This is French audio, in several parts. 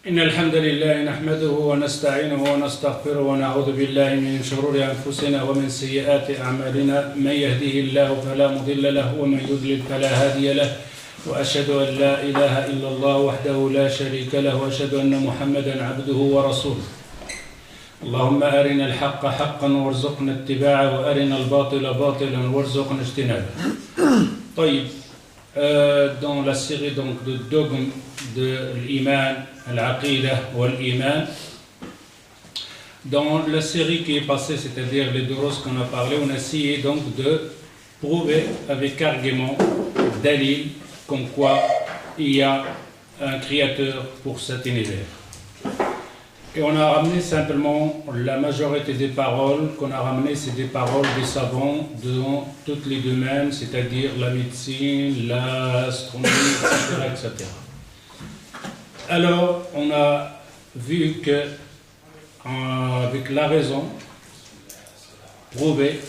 إن الحمد لله نحمده ونستعينه ونستغفره ونعوذ بالله من شرور أنفسنا ومن سيئات أعمالنا من يهده الله فلا مضل له ومن يضلل فلا هادي له وأشهد أن لا إله إلا الله وحده لا شريك له وأشهد أن محمدا عبده ورسوله اللهم أرنا الحق حقا وارزقنا اتباعه وأرنا الباطل باطلا وارزقنا اجتنابه. طيب, dans la série donc de dogmes de l'iman, al-aqidah ou l'iman, dans la série qui est passée, c'est-à-dire les deux roses qu'on a parlé, on a essayé donc de prouver avec argument, dalil, comme quoi il y a un créateur pour cet univers. Et on a ramené simplement la majorité des paroles qu'on a ramenées, c'est des paroles des savants dans tous les domaines, c'est-à-dire la médecine, l'astronomie, etc. Alors, on a vu que, avec la raison, prouvé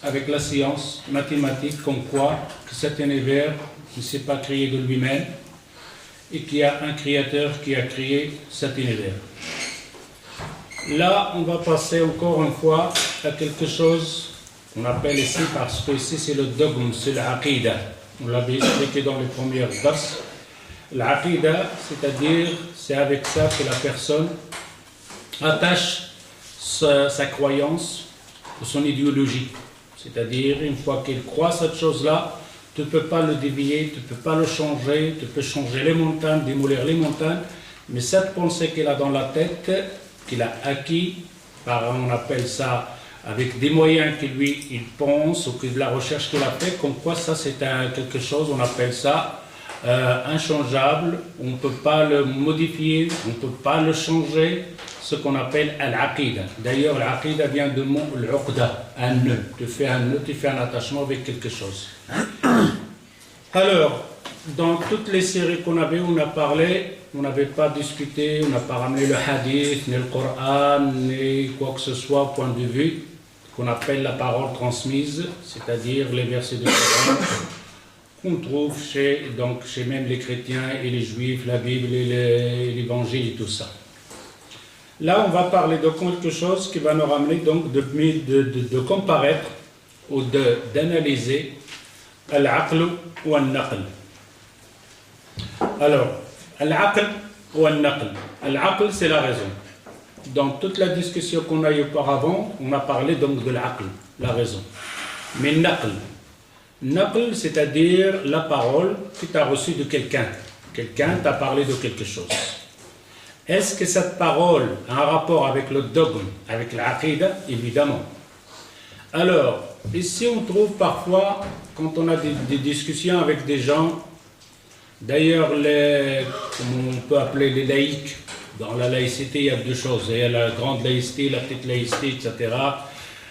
avec la science mathématique, comme quoi que cet univers ne s'est pas créé de lui-même et qu'il y a un créateur qui a créé cet univers. Là, on va passer encore une fois à quelque chose qu'on appelle ici, parce que ici c'est le dogme, c'est l'aqidah. On l'avait expliqué dans les premières dars. L'aqidah, c'est-à-dire, c'est avec ça que la personne attache sa croyance ou son idéologie. C'est-à-dire, une fois qu'il croit cette chose-là, tu ne peux pas le dévier, tu ne peux pas le changer, tu peux changer les montagnes, démolir les montagnes, mais cette pensée qu'il a dans la tête, qu'il a acquis, on appelle ça avec des moyens que lui il pense, ou que de la recherche qu'il a fait, comme quoi ça c'est quelque chose, on appelle ça inchangeable, on ne peut pas le modifier, on ne peut pas le changer, ce qu'on appelle al-aqidah. D'ailleurs, al-aqidah vient du mot al-uqda, un nœud. Tu fais un nœud, tu fais un attachement avec quelque chose. Alors, dans toutes les séries qu'on avait, on a parlé, on n'avait pas discuté, on n'a pas ramené le hadith, ni le Coran, ni quoi que ce soit au point de vue qu'on appelle la parole transmise, c'est-à-dire les versets du Coran qu'on trouve chez même les chrétiens et les juifs, la Bible et l'évangile et tout ça. Là, on va parler de quelque chose qui va nous ramener donc de comparaître ou d'analyser al-aql ou al-naql. Alors, al-aql ou al-naql. Al-aql, c'est la raison. Dans toute la discussion qu'on a eu auparavant, on a parlé donc de l'aql, la raison. Mais naql. Naql, c'est-à-dire la parole que tu as reçue de quelqu'un. Quelqu'un t'a parlé de quelque chose. Est-ce que cette parole a un rapport avec le dogme, avec l'aqidah? Évidemment. Alors, ici on trouve parfois, quand on a des discussions avec des gens, d'ailleurs, comme on peut appeler les laïcs, dans la laïcité, il y a deux choses. Il y a la grande laïcité, la petite laïcité, etc.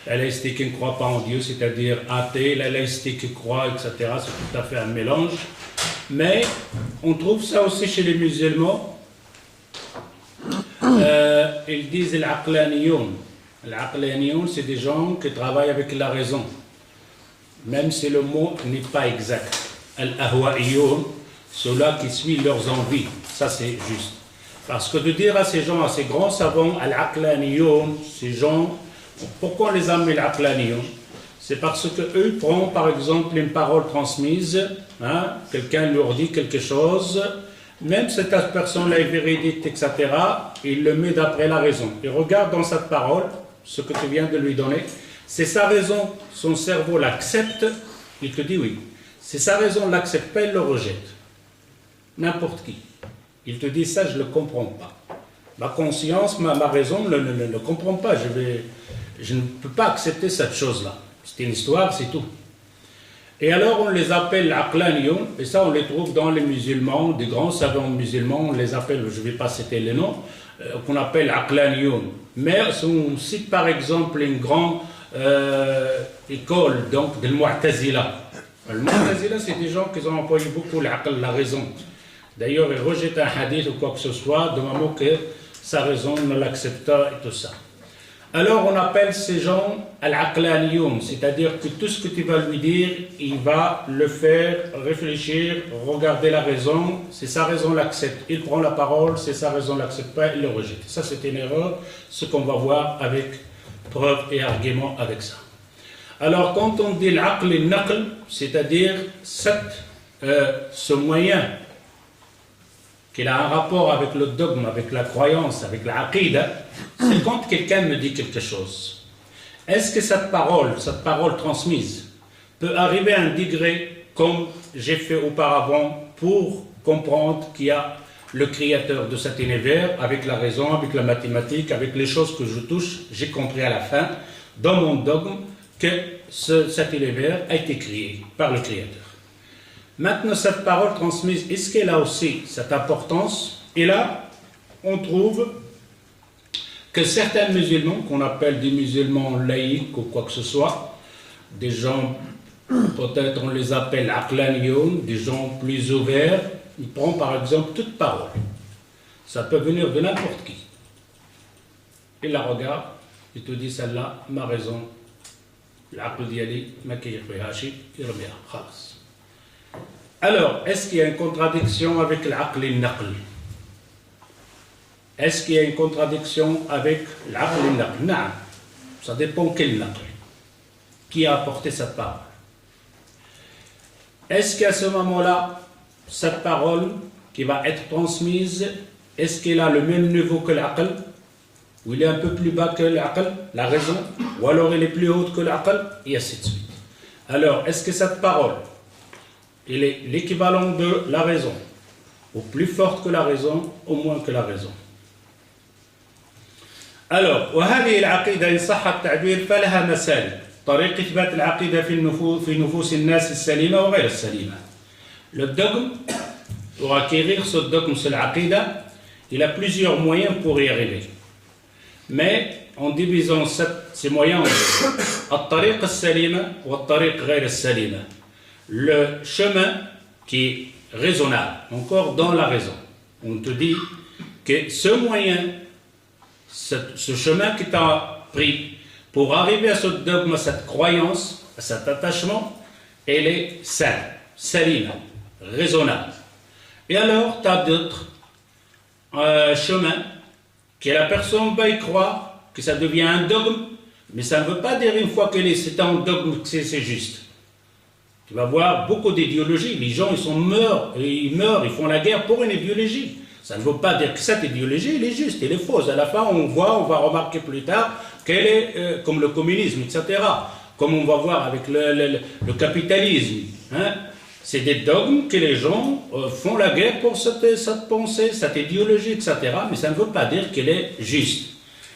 La laïcité qui ne croit pas en Dieu, c'est-à-dire athée, la laïcité qui croit, etc. C'est tout à fait un mélange. Mais on trouve ça aussi chez les musulmans. Ils disent l'aqlaniyoun. L'aqlaniyoun, c'est des gens qui travaillent avec la raison. Même si le mot n'est pas exact. Al-ahwa'iyoun, ceux-là qui suivent leurs envies. Ça, c'est juste. Parce que de dire à ces gens, à ces grands savants, al-aqlaniyoun, ces gens, pourquoi on les appelle al-aqlaniyoun? C'est parce qu'eux prennent, par exemple, une parole transmise, quelqu'un leur dit quelque chose, même si cette personne-là est véridique, etc., il le met d'après la raison. Il regarde dans cette parole, ce que tu viens de lui donner, c'est sa raison, son cerveau l'accepte, il te dit oui. Si sa raison ne l'accepte pas, il le rejette. N'importe qui. Il te dit ça, je ne le comprends pas. Ma conscience, ma raison ne le comprend pas. Je ne peux pas accepter cette chose-là. C'est une histoire, c'est tout. Et alors on les appelle aqlaniyoun, et ça on les trouve dans les musulmans, des grands savants musulmans, on les appelle, je ne vais pas citer les noms, qu'on appelle aqlaniyoun. Mais on cite par exemple une grande école donc de Mu'tazila. Le Mu'tazila, c'est des gens qui ont employé beaucoup l'aql, la raison. D'ailleurs, ils rejettent un hadith ou quoi que ce soit, du moment que sa raison ne l'accepte pas et tout ça. Alors on appelle ces gens al-aqlaniyun, c'est-à-dire que tout ce que tu vas lui dire, il va le faire réfléchir, regarder la raison, c'est sa raison l'accepte, il prend la parole, c'est sa raison l'accepte pas, il le rejette. Ça c'est une erreur, ce qu'on va voir avec preuve et argument avec ça. Alors quand on dit l'aql et naql, c'est-à-dire ce moyen qu'il a un rapport avec le dogme, avec la croyance, avec la aqida, c'est quand quelqu'un me dit quelque chose. Est-ce que cette parole transmise, peut arriver à un degré comme j'ai fait auparavant pour comprendre qu'il y a le créateur de cet univers, avec la raison, avec la mathématique, avec les choses que je touche, j'ai compris à la fin, dans mon dogme, que cet univers a été créé par le créateur. Maintenant, cette parole transmise, est-ce qu'elle a aussi cette importance? Et là, on trouve que certains musulmans, qu'on appelle des musulmans laïcs ou quoi que ce soit, des gens, peut-être on les appelle aqlaniyoun, des gens plus ouverts, ils prennent par exemple toute parole. Ça peut venir de n'importe qui. Il la regarde, il te dit celle-là, ma raison, l'aql diyali, ma kayfihashi, irmiha, khalas. Alors, est-ce qu'il y a une contradiction avec l'aql et naql? Est-ce qu'il y a une contradiction avec l'aql et naql? Non, ça dépend quel naql. Qui a apporté cette parole? Est-ce qu'à ce moment-là, cette parole qui va être transmise, est-ce qu'elle a le même niveau que l'aql? Ou il est un peu plus bas que l'aql, la raison? Ou alors elle est plus haute que l'aql? Et ainsi de suite. Alors, est-ce que cette parole, elle est l'équivalent de la raison, ou plus forte que la raison, ou moins que la raison? Alors, وهذه العقيدة إن صح التعبير فلها مسالك طريق إثبات العقيدة في نفوس الناس السليمة وغير السليمة. Le dogme, pour acquérir ce dogme sur l'aqida, il a plusieurs moyens pour y arriver. Mais en divisant ces moyens en الطريق السليمة والطريق غير السليمة. Le chemin qui est raisonnable, encore dans la raison. On te dit que ce moyen, ce chemin que tu as pris pour arriver à ce dogme, à cette croyance, à cet attachement, elle est saine, saline, raisonnable. Et alors, tu as d'autres chemins que la personne va y croire, que ça devient un dogme, mais ça ne veut pas dire une fois que c'est un dogme que c'est juste. Tu vas voir beaucoup d'idéologies, les gens ils meurent, ils font la guerre pour une idéologie. Ça ne veut pas dire que cette idéologie elle est juste, elle est fausse. À la fin, on va remarquer plus tard qu'elle est comme le communisme, etc. Comme on va voir avec le capitalisme. Hein? C'est des dogmes que les gens font la guerre pour cette pensée, cette idéologie, etc. Mais ça ne veut pas dire qu'elle est juste.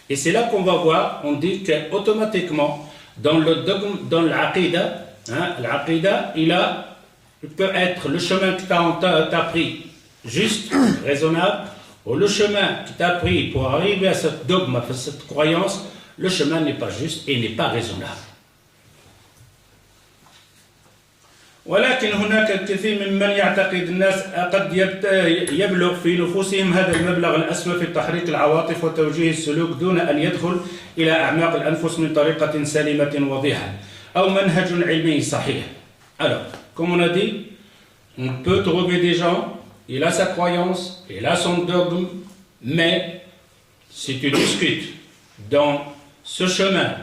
Et c'est là qu'on va voir, on dit qu'automatiquement, dans le dogme, dans l'aqida, hein, l'aqida, il peut être le chemin que tu as pris juste, raisonnable, ou le chemin que tu as pris pour arriver à ce dogme, à cette croyance, le chemin n'est pas juste et n'est pas raisonnable. ولكن هناك الكثير ممن يعتقد الناس قد يبلغ في نفوسهم هذا المبلغ الأسمى في تحريك العواطف وتوجيه السلوك دون أن يدخل إلى أعماق الأنفس من طريقة سليمة وضيحة أو منهج علمي صحيح. Alors, comme on a dit, on peut trouver des gens, il a sa croyance, il a son dogme, mais si tu discutes dans ce chemin,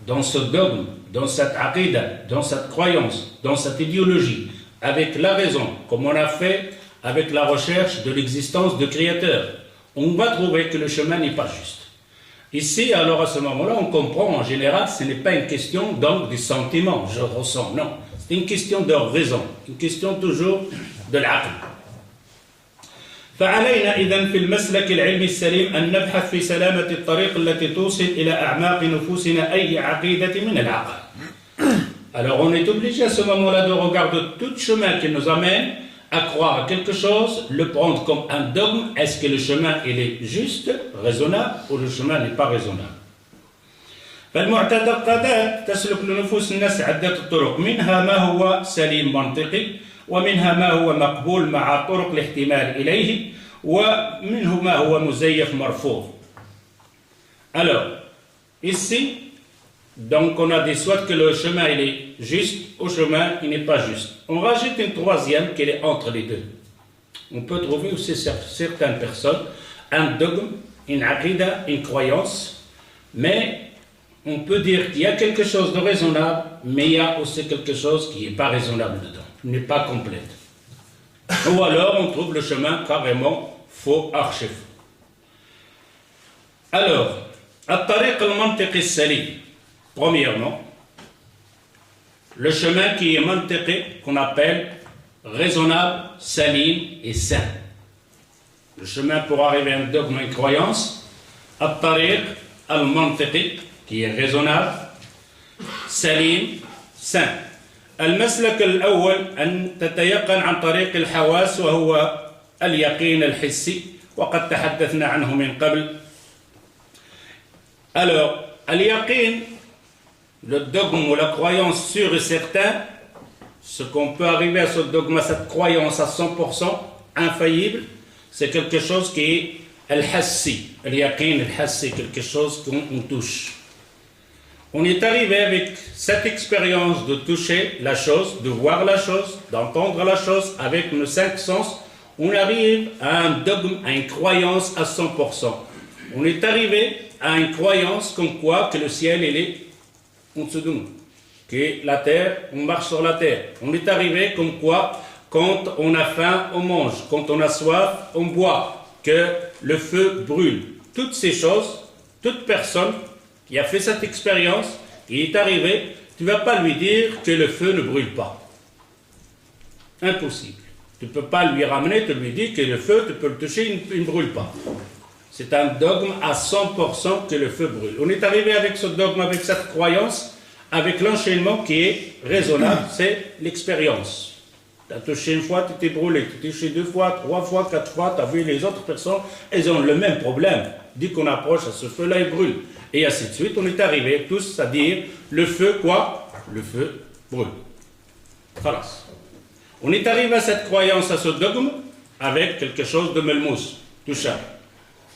dans ce dogme, dans cette aqida, dans cette croyance, dans cette idéologie, avec la raison, comme on a fait avec la recherche de l'existence de créateur, on va trouver que le chemin n'est pas juste. Ici, alors à ce moment-là, on comprend en général, ce n'est pas une question donc du sentiment, je ressens, non. C'est une question de raison, une question toujours de l'aql. فعلينا إذن في المسلك العلمي السليم أن نبحث في سلامة الطريق التي توصل إلى أعماق نفوسنا أي عقيدة من العقل. Alors on est obligé à ce moment-là de regarder tout chemin qui nous amène à croire à quelque chose, le prendre comme un dogme. Est-ce que le chemin il est juste, raisonnable, ou le chemin n'est pas raisonnable? فالمعتقدات تسلك لنفوس الناس عدة طرق، منها ما هو سليم منطقي، ومنها ما هو مقبول مع طرق الاحتمال إليه، ومنه ما هو مزيف مرفوض. Alors, Ici, donc on a dit soit que le chemin il est juste, au chemin il n'est pas juste. On rajoute une troisième qui est entre les deux. On peut trouver aussi certaines personnes un dogme, une aqida, une croyance, mais on peut dire qu'il y a quelque chose de raisonnable, mais il y a aussi quelque chose qui n'est pas raisonnable dedans, n'est pas complète. Ou alors on trouve le chemin carrément faux, archi faux. Alors, الطريق المنطقي السليم. Premièrement, le chemin qui est mantiqi, qu'on appelle raisonnable, salim et sain. Le chemin pour arriver à un dogme et une croyance, الطريق المنطقي, qui est raisonnable, salim, sain. المسلك الأول أن تتيقن عن طريق الحواس وهو اليقين الحسي وقد تحدثنا عنه من قبل. Alors, al-yaqin, le dogme ou la croyance sûre et certain, ce qu'on peut arriver à ce dogme, à cette croyance à 100% infaillible, c'est quelque chose qui est al-hassi, al-yaqin, al-hassi, quelque chose qu'on touche. On est arrivé avec cette expérience de toucher la chose, de voir la chose, d'entendre la chose avec nos 5 sens, on arrive à un dogme, à une croyance à 100%. On est arrivé à une croyance comme quoi que le ciel il est en dessous de nous, que la terre, on marche sur la terre. On est arrivé comme quoi quand on a faim, on mange, quand on a soif, on boit, que le feu brûle. Toutes ces choses, toute personne qui a fait cette expérience, qui est arrivé, tu ne vas pas lui dire que le feu ne brûle pas. Impossible. Tu ne peux pas lui ramener, tu lui dis que le feu, tu peux le toucher, il ne brûle pas. C'est un dogme à 100% que le feu brûle. On est arrivé avec ce dogme, avec cette croyance, avec l'enchaînement qui est raisonnable, c'est l'expérience. Tu as touché une fois, tu t'es brûlé. Tu t'es touché 2 fois, 3 fois, 4 fois, tu as vu les autres personnes, elles ont le même problème. Dès qu'on approche à ce feu-là, il brûle. Et ainsi de suite, on est arrivé tous à dire, le feu quoi? Le feu brûle. Voilà. On est arrivé à cette croyance, à ce dogme, avec quelque chose de melmous, touchable.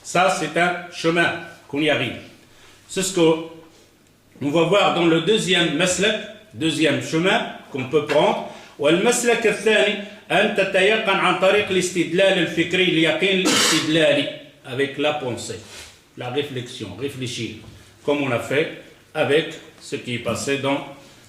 Ça, c'est un chemin qu'on y arrive. C'est ce qu'on va voir dans le deuxième maslak, deuxième chemin qu'on peut prendre. والمسلك الثاني أن تتيقن عن طريق الاستدلال الفكري اليقين الاستدلالي avec la pensée, la réflexion, réfléchir, comme on a fait avec ce qui est passé dans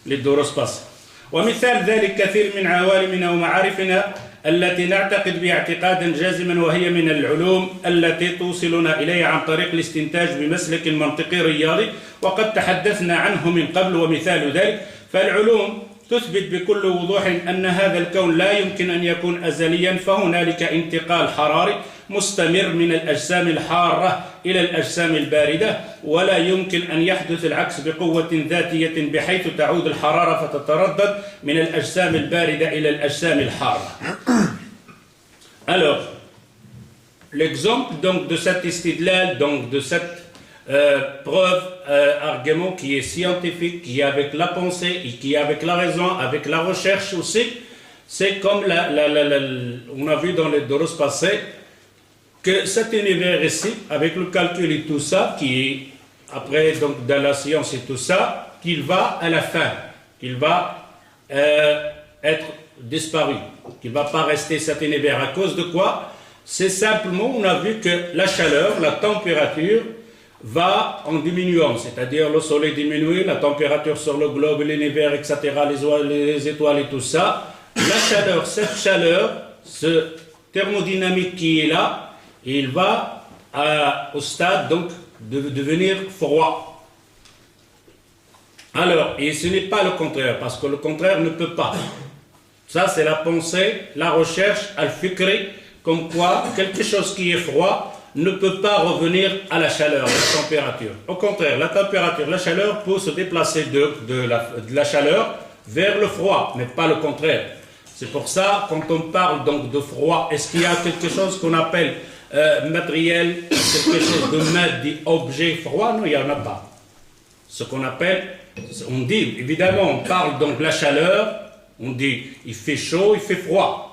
les doros passés. ومثال ذلك كثير من عوالمنا ومعارفنا التي نعتقد بها اعتقادا جازما وهي من العلوم التي توصلنا إليها عن طريق الاستنتاج بمسلك منطقي رياضي وقد تحدثنا عنه من قبل. ومثال ذلك فالعلوم تثبت بكل وضوح أن هذا الكون لا يمكن أن يكون أزليا فهنالك انتقال حراري مستمر من الأجسام الحارة إلى الأجسام الباردة ولا يمكن أن يحدث العكس بقوة ذاتية بحيث تعود الحرارة فتتردد من الأجسام الباردة إلى الأجسام الحارة. Alors, l'exemple donc de cet istidlal, donc de cette preuve, argument qui est scientifique, qui est avec la pensée et qui est avec la raison, avec la recherche aussi, c'est comme on a vu dans les doros passés, que cet univers ici, avec le calcul et tout ça, qui est après donc dans la science et tout ça, qu'il va à la fin, qu'il va être disparu, qu'il ne va pas rester cet univers. À cause de quoi? C'est simplement, on a vu que la chaleur, la température va en diminuant, c'est-à-dire le soleil diminue, la température sur le globe, l'univers, etc., les étoiles et tout ça. La chaleur, cette chaleur, ce thermodynamique qui est là, il va au stade donc de devenir froid. Alors, et ce n'est pas le contraire, parce que le contraire ne peut pas. Ça, c'est la pensée, la recherche, al-fikri, comme quoi quelque chose qui est froid ne peut pas revenir à la chaleur, à la température. Au contraire, la température, la chaleur peut se déplacer de la chaleur vers le froid, mais pas le contraire. C'est pour ça, quand on parle donc de froid, est-ce qu'il y a quelque chose qu'on appelle matériel, quelque chose de madi, objet froid? Non, il n'y en a pas. Ce qu'on appelle, on dit, évidemment, on parle donc de la chaleur, on dit il fait chaud, il fait froid.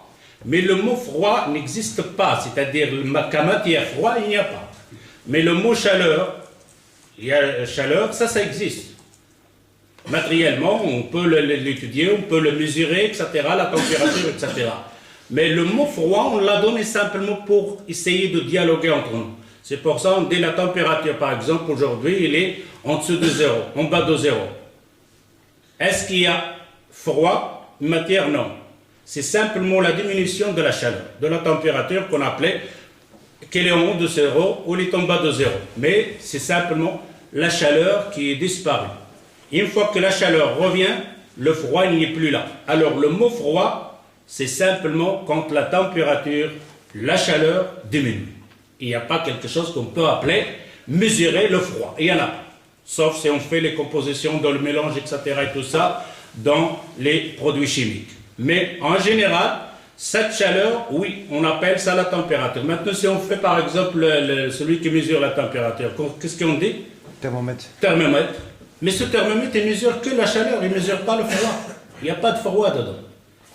Mais le mot froid n'existe pas, c'est-à-dire qu'à matière froid, il n'y a pas. Mais le mot chaleur, Il y a la chaleur, ça existe. Matériellement, on peut l'étudier, on peut le mesurer, etc., la température, etc. Mais le mot froid, on l'a donné simplement pour essayer de dialoguer entre nous. C'est pour ça qu'on dit la température, par exemple, aujourd'hui, il est en dessous de 0, en bas de 0. Est-ce qu'il y a froid? Matière, non. C'est simplement la diminution de la chaleur, de la température qu'on appelait qu'elle est en haut de 0 ou elle est en bas de 0. Mais c'est simplement la chaleur qui est disparue. Une fois que la chaleur revient, le froid n'y est plus là. Alors le mot froid, c'est simplement quand la température, la chaleur diminue. Il n'y a pas quelque chose qu'on peut appeler mesurer le froid. Il y en a. Sauf si on fait les compositions dans le mélange, etc. et tout ça, dans les produits chimiques. Mais en général, cette chaleur, oui, on appelle ça la température. Maintenant, si on fait par exemple celui qui mesure la température, qu'est-ce qu'on dit? Thermomètre. Thermomètre. Mais ce thermomètre, il ne mesure que la chaleur, il ne mesure pas le froid. Il n'y a pas de froid dedans.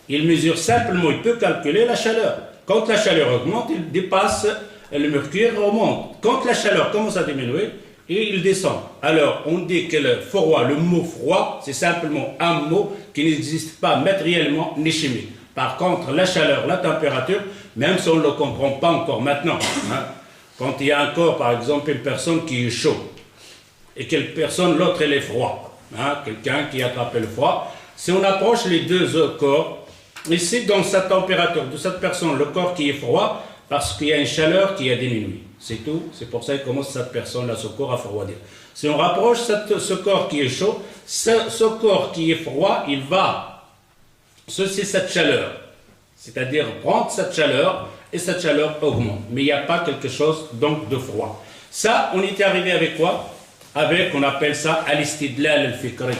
Il mesure simplement, il peut calculer la chaleur. Quand la chaleur augmente, il dépasse, le mercure remonte. Quand la chaleur commence à diminuer, et il descend. Alors, on dit que le froid, le mot froid, c'est simplement un mot qui n'existe pas matériellement ni chimique. Par contre, la chaleur, la température, même si on ne le comprend pas encore maintenant, hein, quand il y a un corps, par exemple, une personne qui est chaud, et quelle personne, l'autre, elle est froid, hein, quelqu'un qui attrape le froid, si on approche les deux corps, ici, dans sa température de cette personne, le corps qui est froid, parce qu'il y a une chaleur qui a diminué. C'est tout. C'est pour ça qu'il commence cette personne-là, ce corps à refroidir. Si on rapproche ce corps qui est chaud, ce corps qui est froid, il va ceci cette chaleur. C'est-à-dire prendre cette chaleur et cette chaleur augmente. Mais il n'y a pas quelque chose donc de froid. Ça, on était arrivé avec quoi? Avec, on appelle ça al-istidlal al-fikri.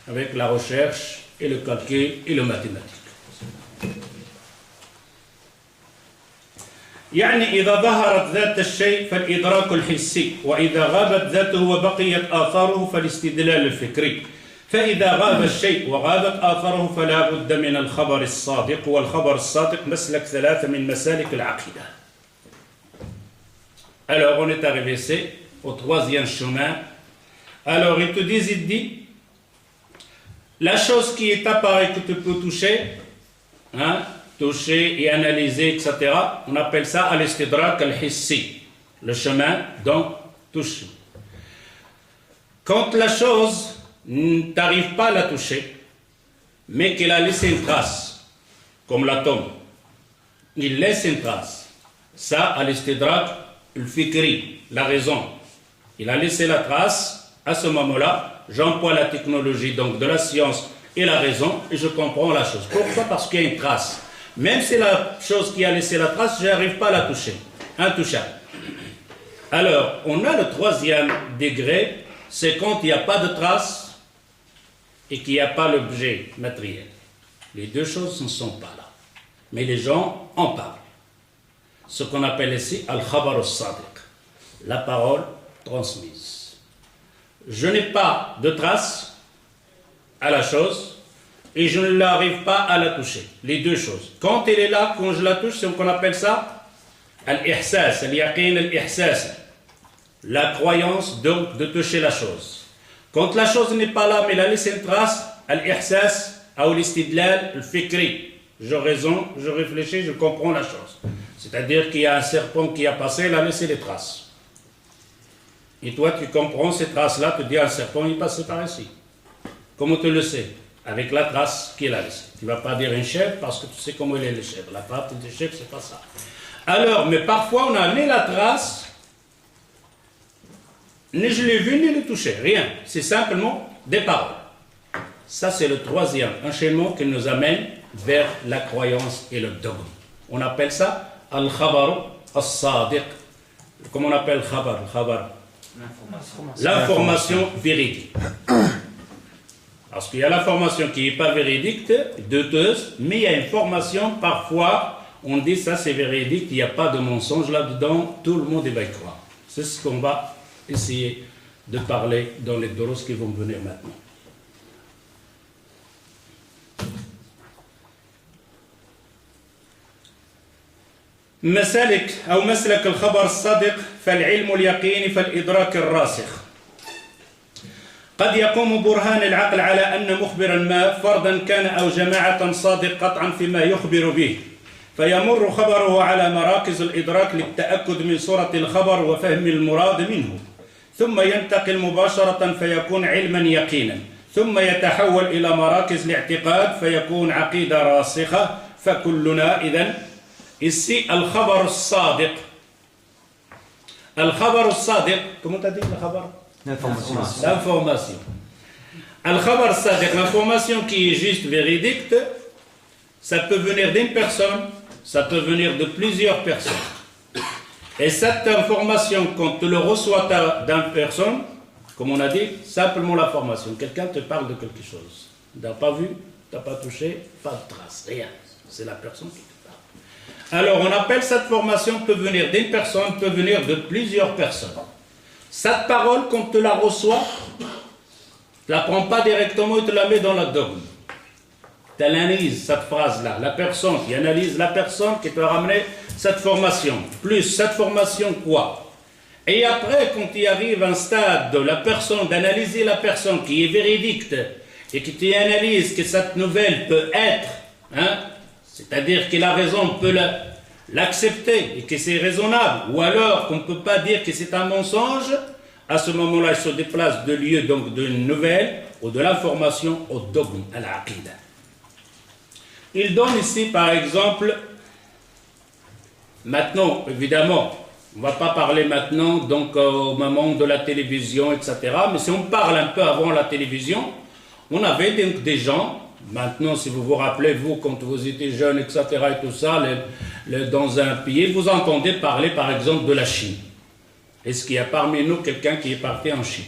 Avec la recherche et le calcul et le mathématique. يعني إذا ظهرت ذات الشيء فالإدراك الحسي وإذا غابت ذاته وبقيت آثاره فالاستدلال الفكري فإذا غاب الشيء وغابت آثاره فلا بد من الخبر الصادق والخبر الصادق مسلك ثلاثة من مسالك العقيدة. Alors on est arrivé ici au troisième chemin. Alors il te dit la chose qui est apparue que tu peux toucher, hein, toucher et analyser, etc. On appelle ça al-istidrak al-hissi, le chemin, donc toucher. Quand la chose, tu n'arrives pas à la toucher, mais qu'elle a laissé une trace, comme l'atome, il laisse une trace. Ça, al-istidrak al-fikri, la raison. Il a laissé la trace, à ce moment-là, j'emploie la technologie donc de la science et la raison, et je comprends la chose. Pourquoi? Parce qu'il y a une trace. Même si la chose qui a laissé la trace, je n'arrive pas à la toucher. Intouchable. Alors, on a le troisième degré, c'est quand il n'y a pas de trace et qu'il n'y a pas l'objet matériel. Les deux choses ne sont pas là. Mais les gens en parlent. Ce qu'on appelle ici al-khabar al-sadiq, la parole transmise. Je n'ai pas de trace à la chose, et je n'arrive pas à la toucher. Les deux choses. Quand elle est là, quand je la touche, c'est ce qu'on appelle ça al-ihsas, al-yaqin al-ihsas. La croyance donc de toucher la chose. Quand la chose n'est pas là, mais elle a laissé une trace, al-ihsas, ou l'istidlal, al-fikri. Je raisonne, je réfléchis, je comprends la chose. C'est-à-dire qu'il y a un serpent qui a passé, il a laissé des traces. Et toi, tu comprends ces traces-là, tu dis un serpent, il est passé par ici. Comment tu le sais? Avec la trace qu'il a laissée. Tu ne vas pas dire une chèvre parce que tu sais comment il est le chèvre. La trace de chèvre, c'est pas ça. Alors, mais parfois on a ni la trace, ni je l'ai vu, ni le touché. Rien. C'est simplement des paroles. Ça, c'est le troisième enchaînement qui nous amène vers la croyance et le dogme. On appelle ça al-khabar al-sadiq. Comment on appelle khabar? Khabar. L'information véridique. Parce qu'il y a la formation qui n'est pas véridique, douteuse, mais il y a une formation, parfois, on dit ça c'est véridique, il n'y a pas de mensonge là-dedans, tout le monde va y croire. C'est ce qu'on va essayer de parler dans les doros qui vont venir maintenant. مسالك أو مسلك الخبر الصادق فالعلم اليقيني فالإدراك الراسخ. قد يقوم برهان العقل على أن مخبرا ما فردا كان أو جماعة صادق قطعا فيما يخبر به، فيمر خبره على مراكز الإدراك للتأكد من صورة الخبر وفهم المراد منه، ثم ينتقل مباشرة فيكون علما يقينا، ثم يتحول إلى مراكز الاعتقاد فيكون عقيدة راسخة. فكلنا إذن ici الخبر الصادق. الخبر الصادق comment t'as dit le خبر؟ L'information. الخبر الصادق, l'information qui est juste véridique, ça peut venir d'une personne, ça peut venir de plusieurs personnes. Et cette information, quand tu le reçois d'une personne, comme on a dit, simplement l'information. Quelqu'un te parle de quelque chose. Tu n'as pas vu, tu n'as pas touché, pas de trace, rien. C'est la personne qui te parle. Alors on appelle cette formation, peut venir d'une personne, peut venir de plusieurs personnes. Cette parole, quand tu la reçois, tu ne la prends pas directement et tu la mets dans la dogme. Tu analyses cette phrase-là, la personne qui analyse la personne qui te ramené cette formation, plus cette formation quoi. Et après, quand il arrive un stade de la personne, d'analyser la personne qui est véridique et qui tu analyse que cette nouvelle peut être, hein, c'est-à-dire que la raison peut l'accepter et que c'est raisonnable, ou alors qu'on ne peut pas dire que c'est un mensonge, à ce moment-là, il se déplace de lieu donc d'une nouvelle ou de l'information au dogme, à l'aqida. Il donne ici par exemple, maintenant évidemment, on ne va pas parler maintenant donc au moment de la télévision, etc. Mais si on parle un peu avant la télévision, on avait donc des gens. Maintenant, si vous vous rappelez, vous, quand vous étiez jeune, etc., et tout ça, dans un pays, vous entendez parler, par exemple, de la Chine. Est-ce qu'il y a parmi nous quelqu'un qui est parti en Chine?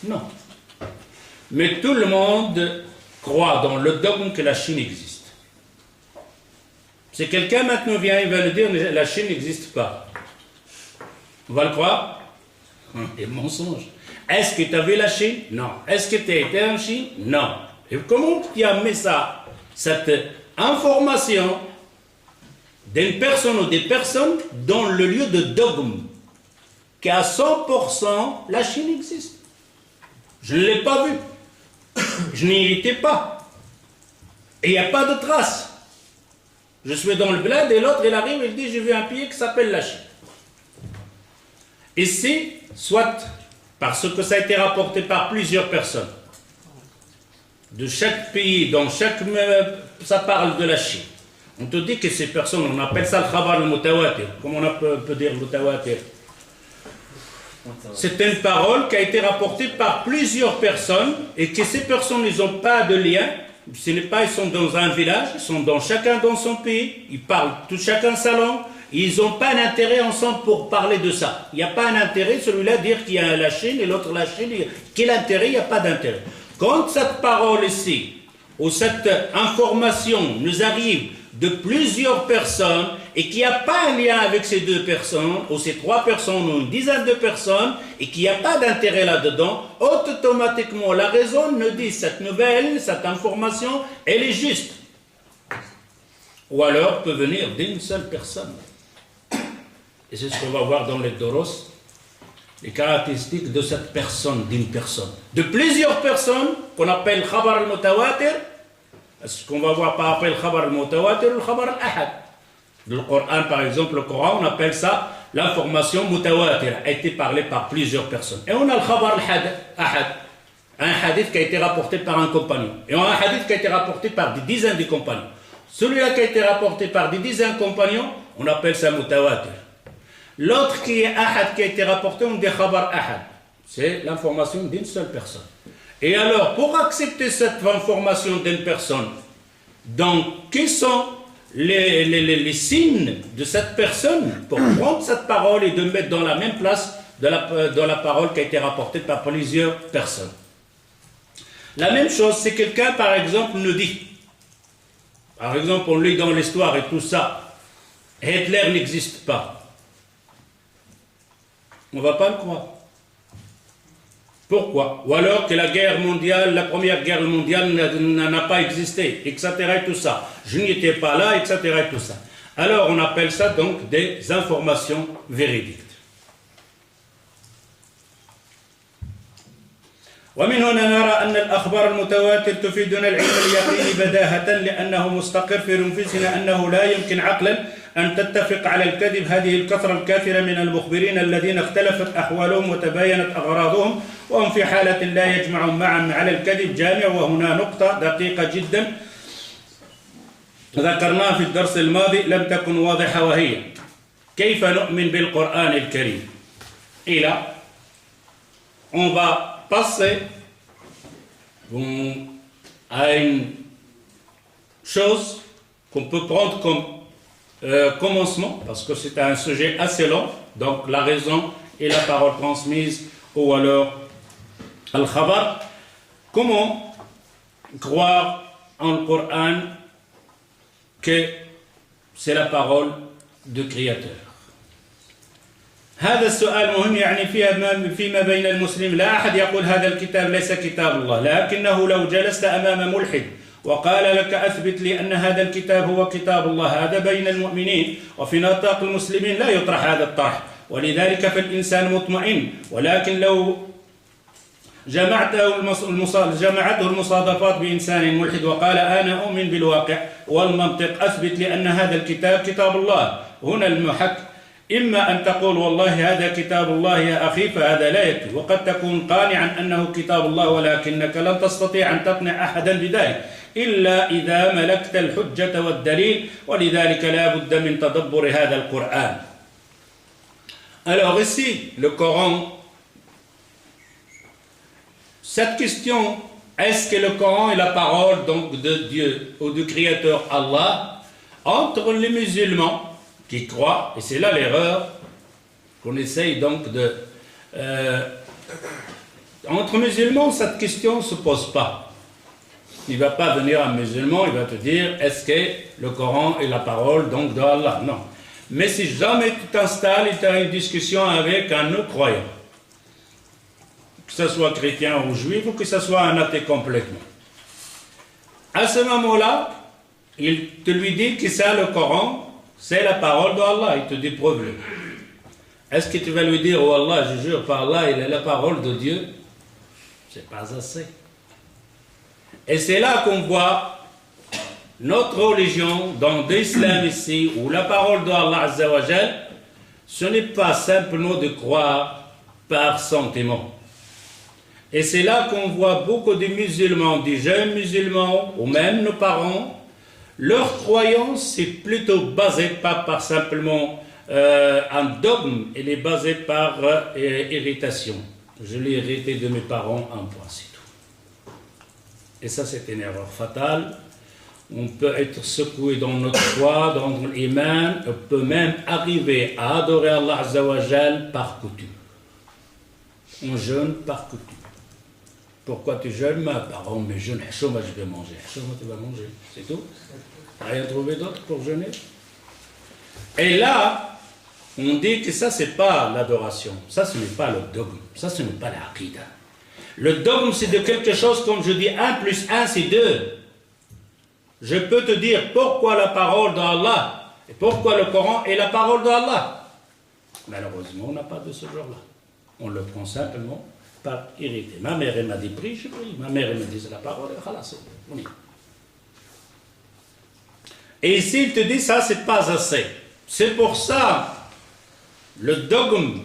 Non. Mais tout le monde croit dans le dogme que la Chine existe. Si quelqu'un maintenant vient et va nous dire que la Chine n'existe pas, on va le croire? C'est mensonge. Est-ce que tu as vu la Chine? Non. Est-ce que tu as été en Chine? Non. Et comment tu as mis ça, cette information d'une personne ou des personnes dans le lieu de dogme qu'à 100% la Chine existe? Je ne l'ai pas vu. Je n'y étais pas. Et il n'y a pas de trace. Je suis dans le bled et l'autre il arrive et il dit j'ai vu un pays qui s'appelle la Chine. Ici, soit parce que ça a été rapporté par plusieurs personnes, de chaque pays, dans chaque... ça parle de la Chine. On te dit que ces personnes, on appelle ça le khabar al-mutawatir. Comment on peut dire mutawatir? C'est une parole qui a été rapportée par plusieurs personnes et que ces personnes, ils n'ont pas de lien. Ce n'est pas, ils sont dans un village, ils sont chacun dans son pays, ils parlent tout chacun sa langue. Ils n'ont pas d'intérêt ensemble pour parler de ça. Il n'y a pas un intérêt, celui-là dire qu'il y a la Chine et l'autre la Chine. Quel intérêt? Il n'y a pas d'intérêt. Quand cette parole ici, ou cette information nous arrive de plusieurs personnes et qu'il n'y a pas un lien avec ces deux personnes, ou ces trois personnes, ou une dizaine de personnes, et qu'il n'y a pas d'intérêt là-dedans, automatiquement la raison nous dit cette nouvelle, cette information, elle est juste. Ou alors peut venir d'une seule personne. Et c'est ce qu'on va voir dans les Doros, les caractéristiques de cette personne, d'une personne. De plusieurs personnes, qu'on appelle Khabar al-Mutawatir, ce qu'on va voir par après le Khabar al-Mutawatir ou le Khabar al-Ahad. Le Coran, par exemple, le Coran, on appelle ça l'information Mutawatir, a été parlée par plusieurs personnes. Et on a le Khabar al-Ahad, un hadith qui a été rapporté par un compagnon. Et on a un hadith qui a été rapporté par des dizaines de compagnons. Celui-là qui a été rapporté par des dizaines de compagnons, on appelle ça Mutawatir. L'autre qui est Ahad, qui a été rapporté, on dit Khabar Ahad. C'est l'information d'une seule personne. Et alors, pour accepter cette information d'une personne, donc, quels sont les signes de cette personne pour prendre cette parole et de mettre dans la même place de la parole qui a été rapportée par plusieurs personnes? La même chose, c'est quelqu'un, par exemple, nous dit, par exemple, on lit dans l'histoire et tout ça, Hitler n'existe pas. On ne va pas le croire. Pourquoi? Ou alors que la guerre mondiale, la première guerre mondiale n'a pas existé, etc. et tout ça. Je n'y étais pas là, etc. et tout ça. Alors on appelle ça donc des informations véridiques. ومن هنا نرى أن الأخبار المتواتر تفيدنا العلم اليقيني بداهة لأنه مستقر في أنفسنا أنه لا يمكن عقلا أن تتفق على الكذب هذه الكثرة الكافرة من المخبرين الذين اختلفت أحوالهم وتباينت أغراضهم وهم في حالة لا يجمعون معا على الكذب جامع. وهنا نقطة دقيقة جدا ذكرناها في الدرس الماضي لم تكن واضحة وهي كيف نؤمن بالقرآن الكريم. إلى on va passer à une chose qu'on peut prendre comme commencement, parce que c'est un sujet assez long, donc la raison et la parole transmise, ou alors al-khabar. Comment croire en le Coran que c'est la parole du Créateur. هذا السؤال مهم يعني فيما بين المسلم. لا أحد يقول هذا الكتاب ليس كتاب الله، لكنه لو جلست أمام ملحد وقال لك أثبت لي أن هذا الكتاب هو كتاب الله، هذا بين المؤمنين وفي نطاق المسلمين لا يطرح هذا الطرح، ولذلك فالإنسان مطمئن. ولكن لو جمعته المصادفات بإنسان ملحد وقال أنا أؤمن بالواقع والمنطق أثبت لي أن هذا الكتاب كتاب الله، هنا المحك إما أن تقول والله هذا كتاب الله يا أخي فهذا لا يكفي، وقد تكون قانعا أنه كتاب الله ولكنك لن تستطيع أن تقنع أحدا بذلك إلا إذا ملكت الحجة والدليل، ولذلك لا بد من تدبر هذا القرآن. Alors ici, le Coran, cette question, est-ce que le Coran est la parole donc de Dieu ou du Créateur Allah, entre les musulmans qui croient, et c'est là l'erreur qu'on essaye donc de... entre musulmans, cette question ne se pose pas. Il ne va pas venir un musulman, il va te dire, est-ce que le Coran est la parole donc de Allah? Non. Mais si jamais tu t'installes et tu as une discussion avec un non-croyant, que ce soit chrétien ou juif, ou que ce soit un athée complètement, à ce moment-là, il te lui dit que ça, le Coran, c'est la parole d'Allah, il te dit prouve-le. Est-ce que tu vas lui dire, oh Allah, je jure par Allah, il est la parole de Dieu? C'est pas assez. Et c'est là qu'on voit notre religion dans l'islam ici, où la parole d'Allah Azza wa Jal, ce n'est pas simplement de croire par sentiment. Et c'est là qu'on voit beaucoup de musulmans, des jeunes musulmans, ou même nos parents, leur croyance est plutôt basée pas par simplement un dogme, elle est basée par irritation. Je l'ai hérité de mes parents, un point, c'est tout. Et ça, c'est une erreur fatale. On peut être secoué dans notre foi, dans l'iman, on peut même arriver à adorer Allah Azza wa Jal par coutume. On jeûne par coutume. Pourquoi tu jeûnes? Ma parole, mais jeûne, je vais manger. Tu vas manger, c'est tout. Rien trouvé d'autre pour jeûner? Et là, on dit que ça, c'est pas l'adoration. Ça, ce n'est pas le dogme. Ça, ce n'est pas l'aqida. Le dogme, c'est de quelque chose, comme je dis, 1 plus 1, c'est 2. Je peux te dire pourquoi la parole d'Allah et pourquoi le Coran est la parole d'Allah. Malheureusement, on n'a pas de ce genre-là. On le prend simplement par irrité. Ma mère, elle m'a dit prie, je prie. Ma mère, elle me dit c'est la parole, on y va. Et ici, il te dit ça, c'est pas assez. C'est pour ça, le dogme,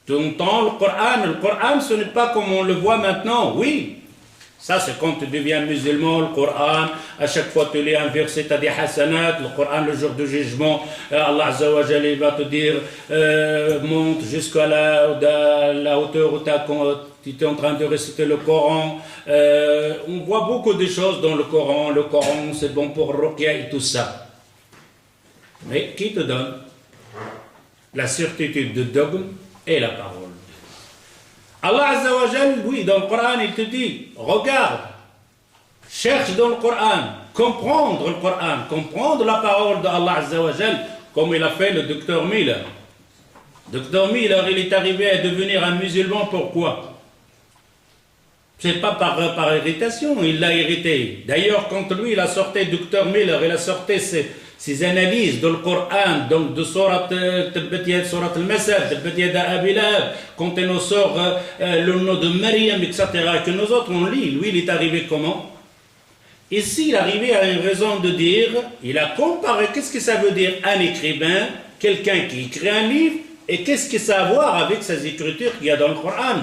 tu entends le Coran, ce n'est pas comme on le voit maintenant, oui. Ça, c'est quand tu deviens musulman, le Coran, à chaque fois tu lis un verset, tu as des hasanat, le Coran, le jour du jugement, Allah Azza wa Jalla va te dire, monte jusqu'à la hauteur où tu es en train de réciter le Coran. On voit beaucoup de choses dans le Coran c'est bon pour Ruqya et tout ça. Mais qui te donne la certitude de dogme et la parole? Allah Azza wa Jal, oui, dans le Coran, il te dit, regarde, cherche dans le Coran, comprendre la parole d'Allah Azza wa Jal, comme il a fait le docteur Miller. Docteur Miller, il est arrivé à devenir un musulman, pourquoi? C'est pas par irritation, il l'a irrité. D'ailleurs, quand lui, il a sorti, docteur Miller, il a sorti ces analyses dans le Coran, donc de Surat al-Masad, Tabbat Yada Abi Lahab, quand il nous sort le nom de Maryam, etc., que nous autres on lit, lui il est arrivé comment? Ici il est arrivé à une raison de dire, il a comparé, qu'est-ce que ça veut dire un écrivain, quelqu'un qui écrit un livre, et qu'est-ce que ça a à voir avec ces écritures qu'il y a dans le Coran?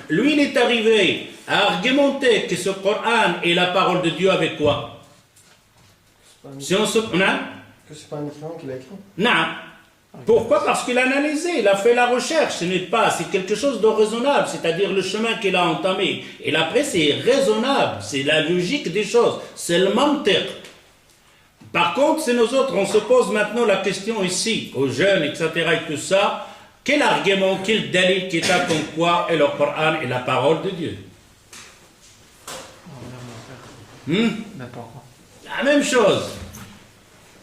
Lui il est arrivé à argumenter que ce Coran est la parole de Dieu avec quoi? Si on se... Que c'est pas un écrivain qui l'a écrit? Non. Pourquoi? Parce qu'il a analysé, il a fait la recherche. Ce n'est pas, c'est quelque chose de raisonnable, c'est-à-dire le chemin qu'il a entamé. Et après, c'est raisonnable, c'est la logique des choses, c'est le mantiq. Par contre, c'est nous autres, on se pose maintenant la question ici, aux jeunes, etc. et tout ça, quel argument, quel dalil qui est là comme quoi est le Coran est la parole de Dieu? La même chose.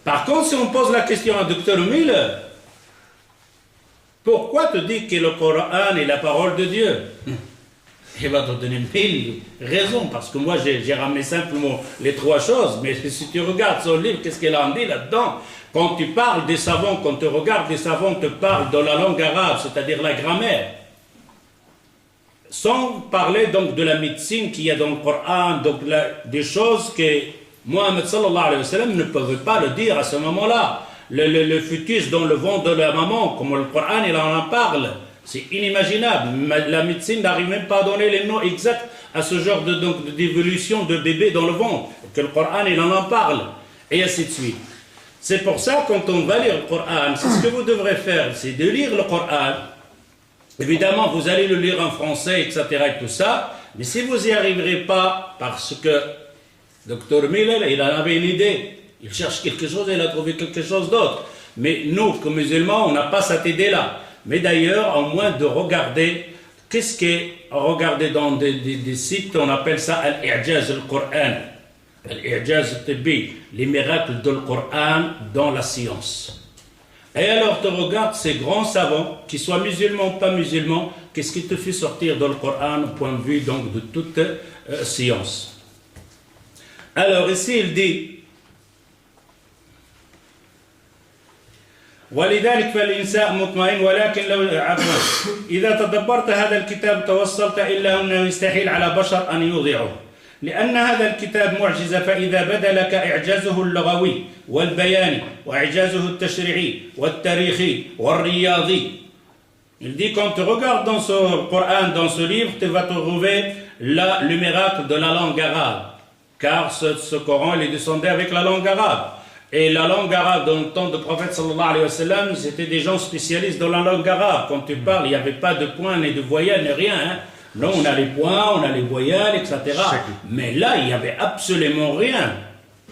Par contre, si on pose la question à Dr Miller, pourquoi te dis que le Coran est la parole de Dieu? Il va te donner 1000 raisons, parce que moi j'ai ramené simplement les 3 choses, mais si tu regardes son livre, qu'est-ce qu'il en dit là-dedans? Quand tu parles des savants, quand tu regardes les savants te parlent dans la langue arabe, c'est-à-dire la grammaire, sans parler donc de la médecine qu'il y a dans le Coran, donc des choses que Mohammed sallallahu alayhi wa sallam ne pouvait pas le dire à ce moment-là. Le fœtus dans le ventre de la maman, comme le Coran il en parle, c'est inimaginable. La médecine n'arrive même pas à donner les noms exacts à ce genre d'évolution de bébé dans le ventre, que le Coran il en parle, et ainsi de suite. C'est pour ça, quand on va lire le Coran, c'est ce que vous devrez faire, c'est de lire le Coran. Évidemment, vous allez le lire en français, etc. et tout ça, mais si vous n'y arriverez pas, parce que Dr Miller, il en avait une idée, il cherche quelque chose et il a trouvé quelque chose d'autre. Mais nous, comme musulmans, on n'a pas cette idée-là. Mais d'ailleurs, au moins de regarder, qu'est-ce qu'est regarder dans des sites, on appelle ça Al-I'jaz al-Qur'an, Al-I'jaz al-Tibbi, les miracles du Coran dans la science. Et alors, tu regardes ces grands savants, qu'ils soient musulmans ou pas musulmans, qu'est-ce qui te fait sortir dans le Coran au point de vue donc, de toute science. Alors ici il dit ولذلك فالإنسان مطمئن ولكن لو إذا تدبرت هذا الكتاب توصلت إلا أنه يستحيل على بشر أن يوضعه لأن هذا الكتاب معجزة فإذا بدا لك إعجازه اللغوي والبياني وإعجازه التشريعي والتاريخي والرياضي. Il dit quand tu regardes dans ce Coran, dans ce livre, tu vas trouver le miracle de la langue arabe. Car ce Coran il est descendu avec la langue arabe. Et la langue arabe, dans le temps du prophète sallallahu alayhi wa sallam, c'était des gens spécialistes dans la langue arabe. Quand tu parles, il n'y avait pas de points, ni de voyelles, ni rien. Hein. Non, on a les points, on a les voyelles, etc. Mais là, il n'y avait absolument rien.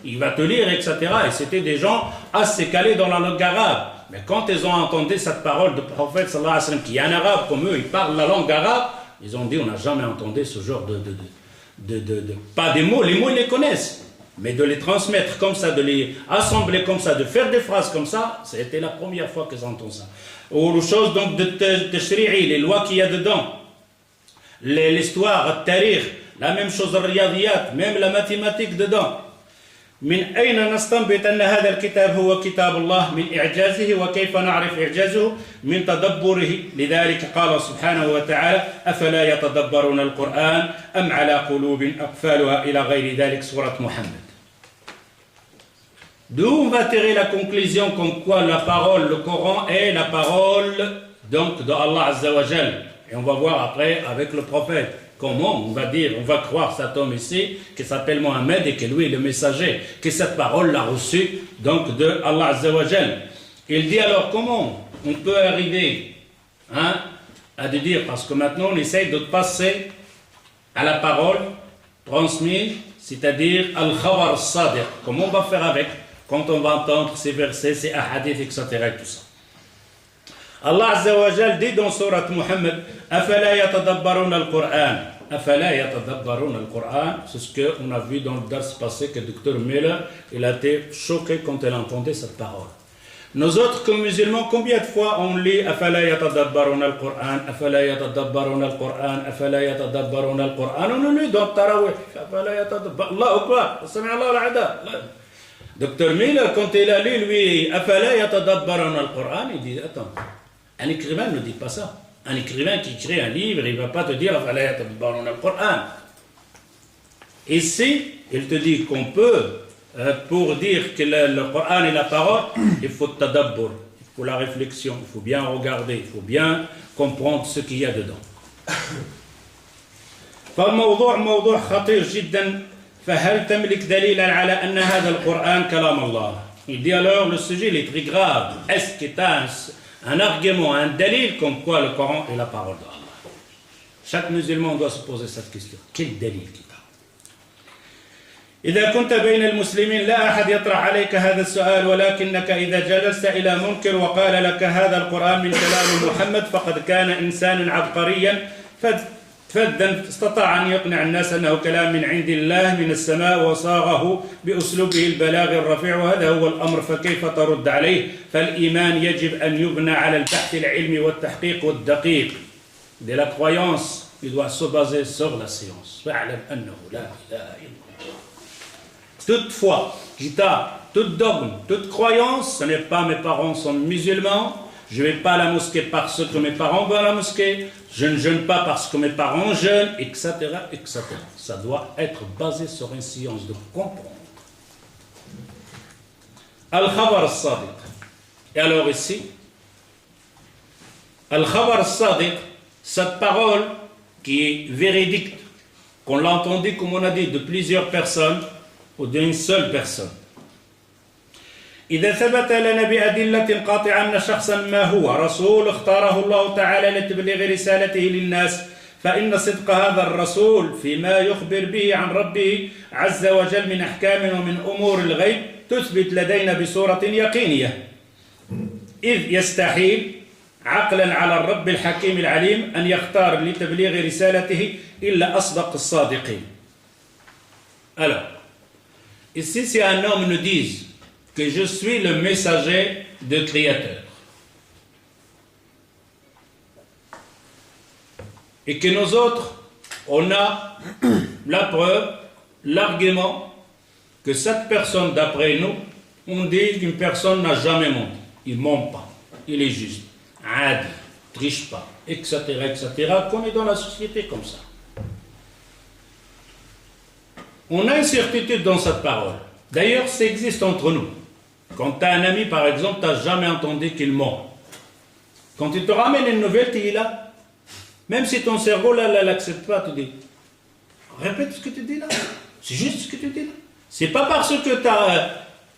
Il va te lire, etc. Et c'était des gens assez calés dans la langue arabe. Mais quand ils ont entendu cette parole du prophète sallallahu alayhi wa sallam, qui est un arabe comme eux, ils parlent la langue arabe, ils ont dit, on n'a jamais entendu ce genre pas des mots, les mots ils les connaissent, mais de les transmettre comme ça, de les assembler comme ça, de faire des phrases comme ça, c'était la première fois qu'ils entendent ça. Ou les choses donc de tashri'i, les lois qu'il y a dedans, l'histoire, le tarikh, la même chose, le riyadiyat, même la mathématique dedans. من أين نستنبط أن هذا الكتاب هو كتاب الله من إعجازه وكيف نعرف إعجازه من تدبره لذلك قال سبحانه وتعالى أفلا يتدبرون القرآن أم على قلوب أقفالها إلى غير ذلك سورة محمد. D'où on va tirer la conclusion comme quoi la parole, le Coran est la parole donc de Allah Azza wa Jal. Et on va voir après avec le prophète. Comment on va dire, on va croire cet homme ici, qui s'appelle Mohammed et que lui est le messager, que cette parole l'a reçue donc de Allah Azza wa Jal. Il dit alors comment on peut arriver à de dire, parce que maintenant on essaye de passer à la parole transmise, c'est-à-dire al-khabar al-sadiq. Comment on va faire avec quand on va entendre ces versets, ces hadiths, etc. et tout ça. Allah Azza wa Jal dit dans Surat Muhammad Afala yatadabbaruna al-Qur'an. Afala yatadabbaruna al-Qur'an. C'est ce qu'on a vu dans le dars passé que Dr Miller il a été choqué quand il entendait cette parole. Nous autres comme musulmans, combien de fois on lit Afala yatadabbaruna al-Qur'an, Afala yatadabbaruna al-Qur'an, Afala yatadabbaruna al-Qur'an. On le lit dans Tarawih. Afala yatadabbaruna. Allahu Akbar. Sami Allah al-Ada. Docteur Miller, quand il a lu, lui, Afala yatadabbaruna al-Qur'an, il dit, attends, un écrivain ne dit pas ça. Un écrivain qui écrit un livre, il ne va pas te dire Afala yatadabbaruna al-Qur'an. Ici, il te dit qu'on peut, pour dire que le Coran est la parole, il faut tadabbur, il faut la réflexion, il faut bien regarder, il faut bien comprendre ce qu'il y a dedans. فالموضوع موضوع خطير جدا فهل تملك دليلا على أن هذا القرآن كلام الله. Il dit alors le sujet il est très grave. Est-ce que tu as un argument, un dalil comme quoi le Coran est la parole d'Allah? Chaque musulman doit se poser cette question. Quel dalil qui parle? إذا كنت بين المسلمين لا أحد يطرح عليك هذا السؤال ولكنك إذا جلست إلى منكر وقال لك هذا القرآن من كلام محمد فقد كان إنسانا عبقريا فذا استطاع أن يقنع الناس أنه كلام من عند الله من السماء وصاغه بأسلوبه البلاغ الرفيع وهذا هو الأمر فكيف ترد عليه؟ فالإيمان يجب أن يبنى على البحث العلمي والتحقيق والدقيق. De la croyance, il doit se baser sur la science. فاعلم أنه لا إله إلا الله. Toute foi, toute dogme, toute croyance, ce n'est pas mes parents sont musulmans, je ne vais pas à la mosquée parce que mes parents vont à la mosquée, je ne jeûne pas parce que mes parents jeûnent, etc., etc. Ça doit être basé sur une science de comprendre. Al-Khabar al-Sadiq. Et alors ici, Al-Khabar al-Sadiq, cette parole qui est véridique, qu'on l'a entendu, comme on a dit, de plusieurs personnes, ou d'une seule personne. إذا ثبت لنا بأدلة قاطعة أن شخصا ما هو رسول اختاره الله تعالى لتبليغ رسالته للناس فإن صدق هذا الرسول فيما يخبر به عن ربه عز وجل من أحكام ومن أمور الغيب تثبت لدينا بصورة يقينية إذ يستحيل عقلا على الرب الحكيم العليم أن يختار لتبليغ رسالته إلا أصدق الصادقين. Alors, ici, si un homme nous dise que je suis le messager du Créateur et que nous autres, on a la preuve, l'argument que cette personne, d'après nous, on dit qu'une personne n'a jamais menti, il ne ment pas, il est juste, adi, triche pas, etc., etc., qu'on est dans la société comme ça. On a une certitude dans cette parole. D'ailleurs, ça existe entre nous. Quand tu as un ami, par exemple, tu n'as jamais entendu qu'il ment. Quand il te ramène une nouvelle, tu es là. Même si ton cerveau là l'accepte pas, tu dis, répète ce que tu dis là. C'est juste ce que tu dis là. C'est pas parce que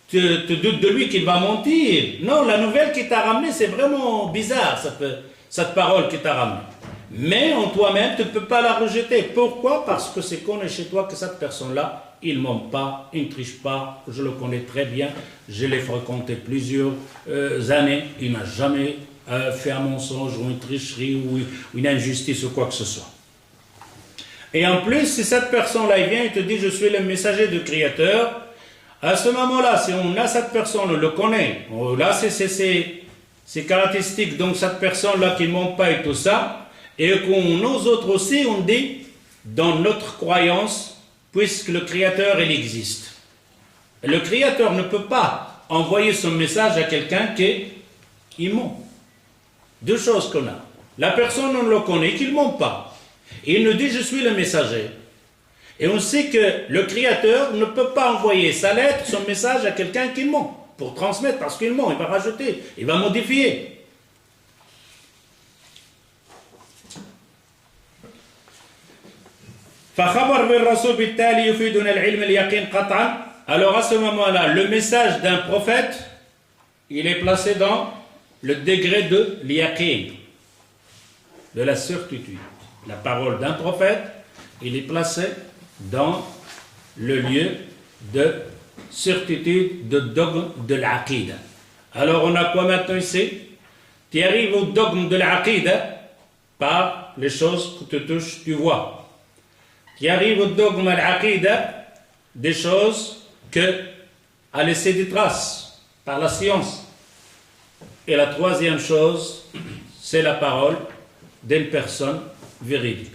tu te doutes de lui qu'il va mentir. Non, la nouvelle qui t'a ramené, c'est vraiment bizarre, cette parole qui t'a ramené. Mais en toi-même, tu ne peux pas la rejeter. Pourquoi? Parce que c'est connu chez toi que cette personne-là, il ne ment pas, il ne triche pas, je le connais très bien, je l'ai fréquenté plusieurs années, il n'a jamais fait un mensonge ou une tricherie ou une injustice ou quoi que ce soit. Et en plus, si cette personne-là vient et te dit « je suis le messager du Créateur », à ce moment-là, si on a cette personne, on le connaît, là c'est ses caractéristiques, donc cette personne-là qui ne ment pas et tout ça, et qu'on nous autres aussi, on dit, dans notre croyance, puisque le Créateur, il existe. Et le Créateur ne peut pas envoyer son message à quelqu'un qui ment. Deux choses qu'on a. La personne, on le connaît, qu'il ne ment pas. Et il nous dit, je suis le messager. Et on sait que le Créateur ne peut pas envoyer sa lettre, son message à quelqu'un qui ment, pour transmettre, parce qu'il ment, il va rajouter, il va modifier. Alors à ce moment-là, le message d'un prophète, il est placé dans le degré de l'yaqin, de la certitude. La parole d'un prophète, il est placé dans le lieu de certitude, de dogme de l'aqida. Alors on a quoi maintenant ici? Tu arrives au dogme de l'aqida par les choses que tu touches, tu vois. Qui arrive au dogme al-aqida, des choses que a laissé des traces par la science. Et la troisième chose, c'est la parole d'une personne véridique.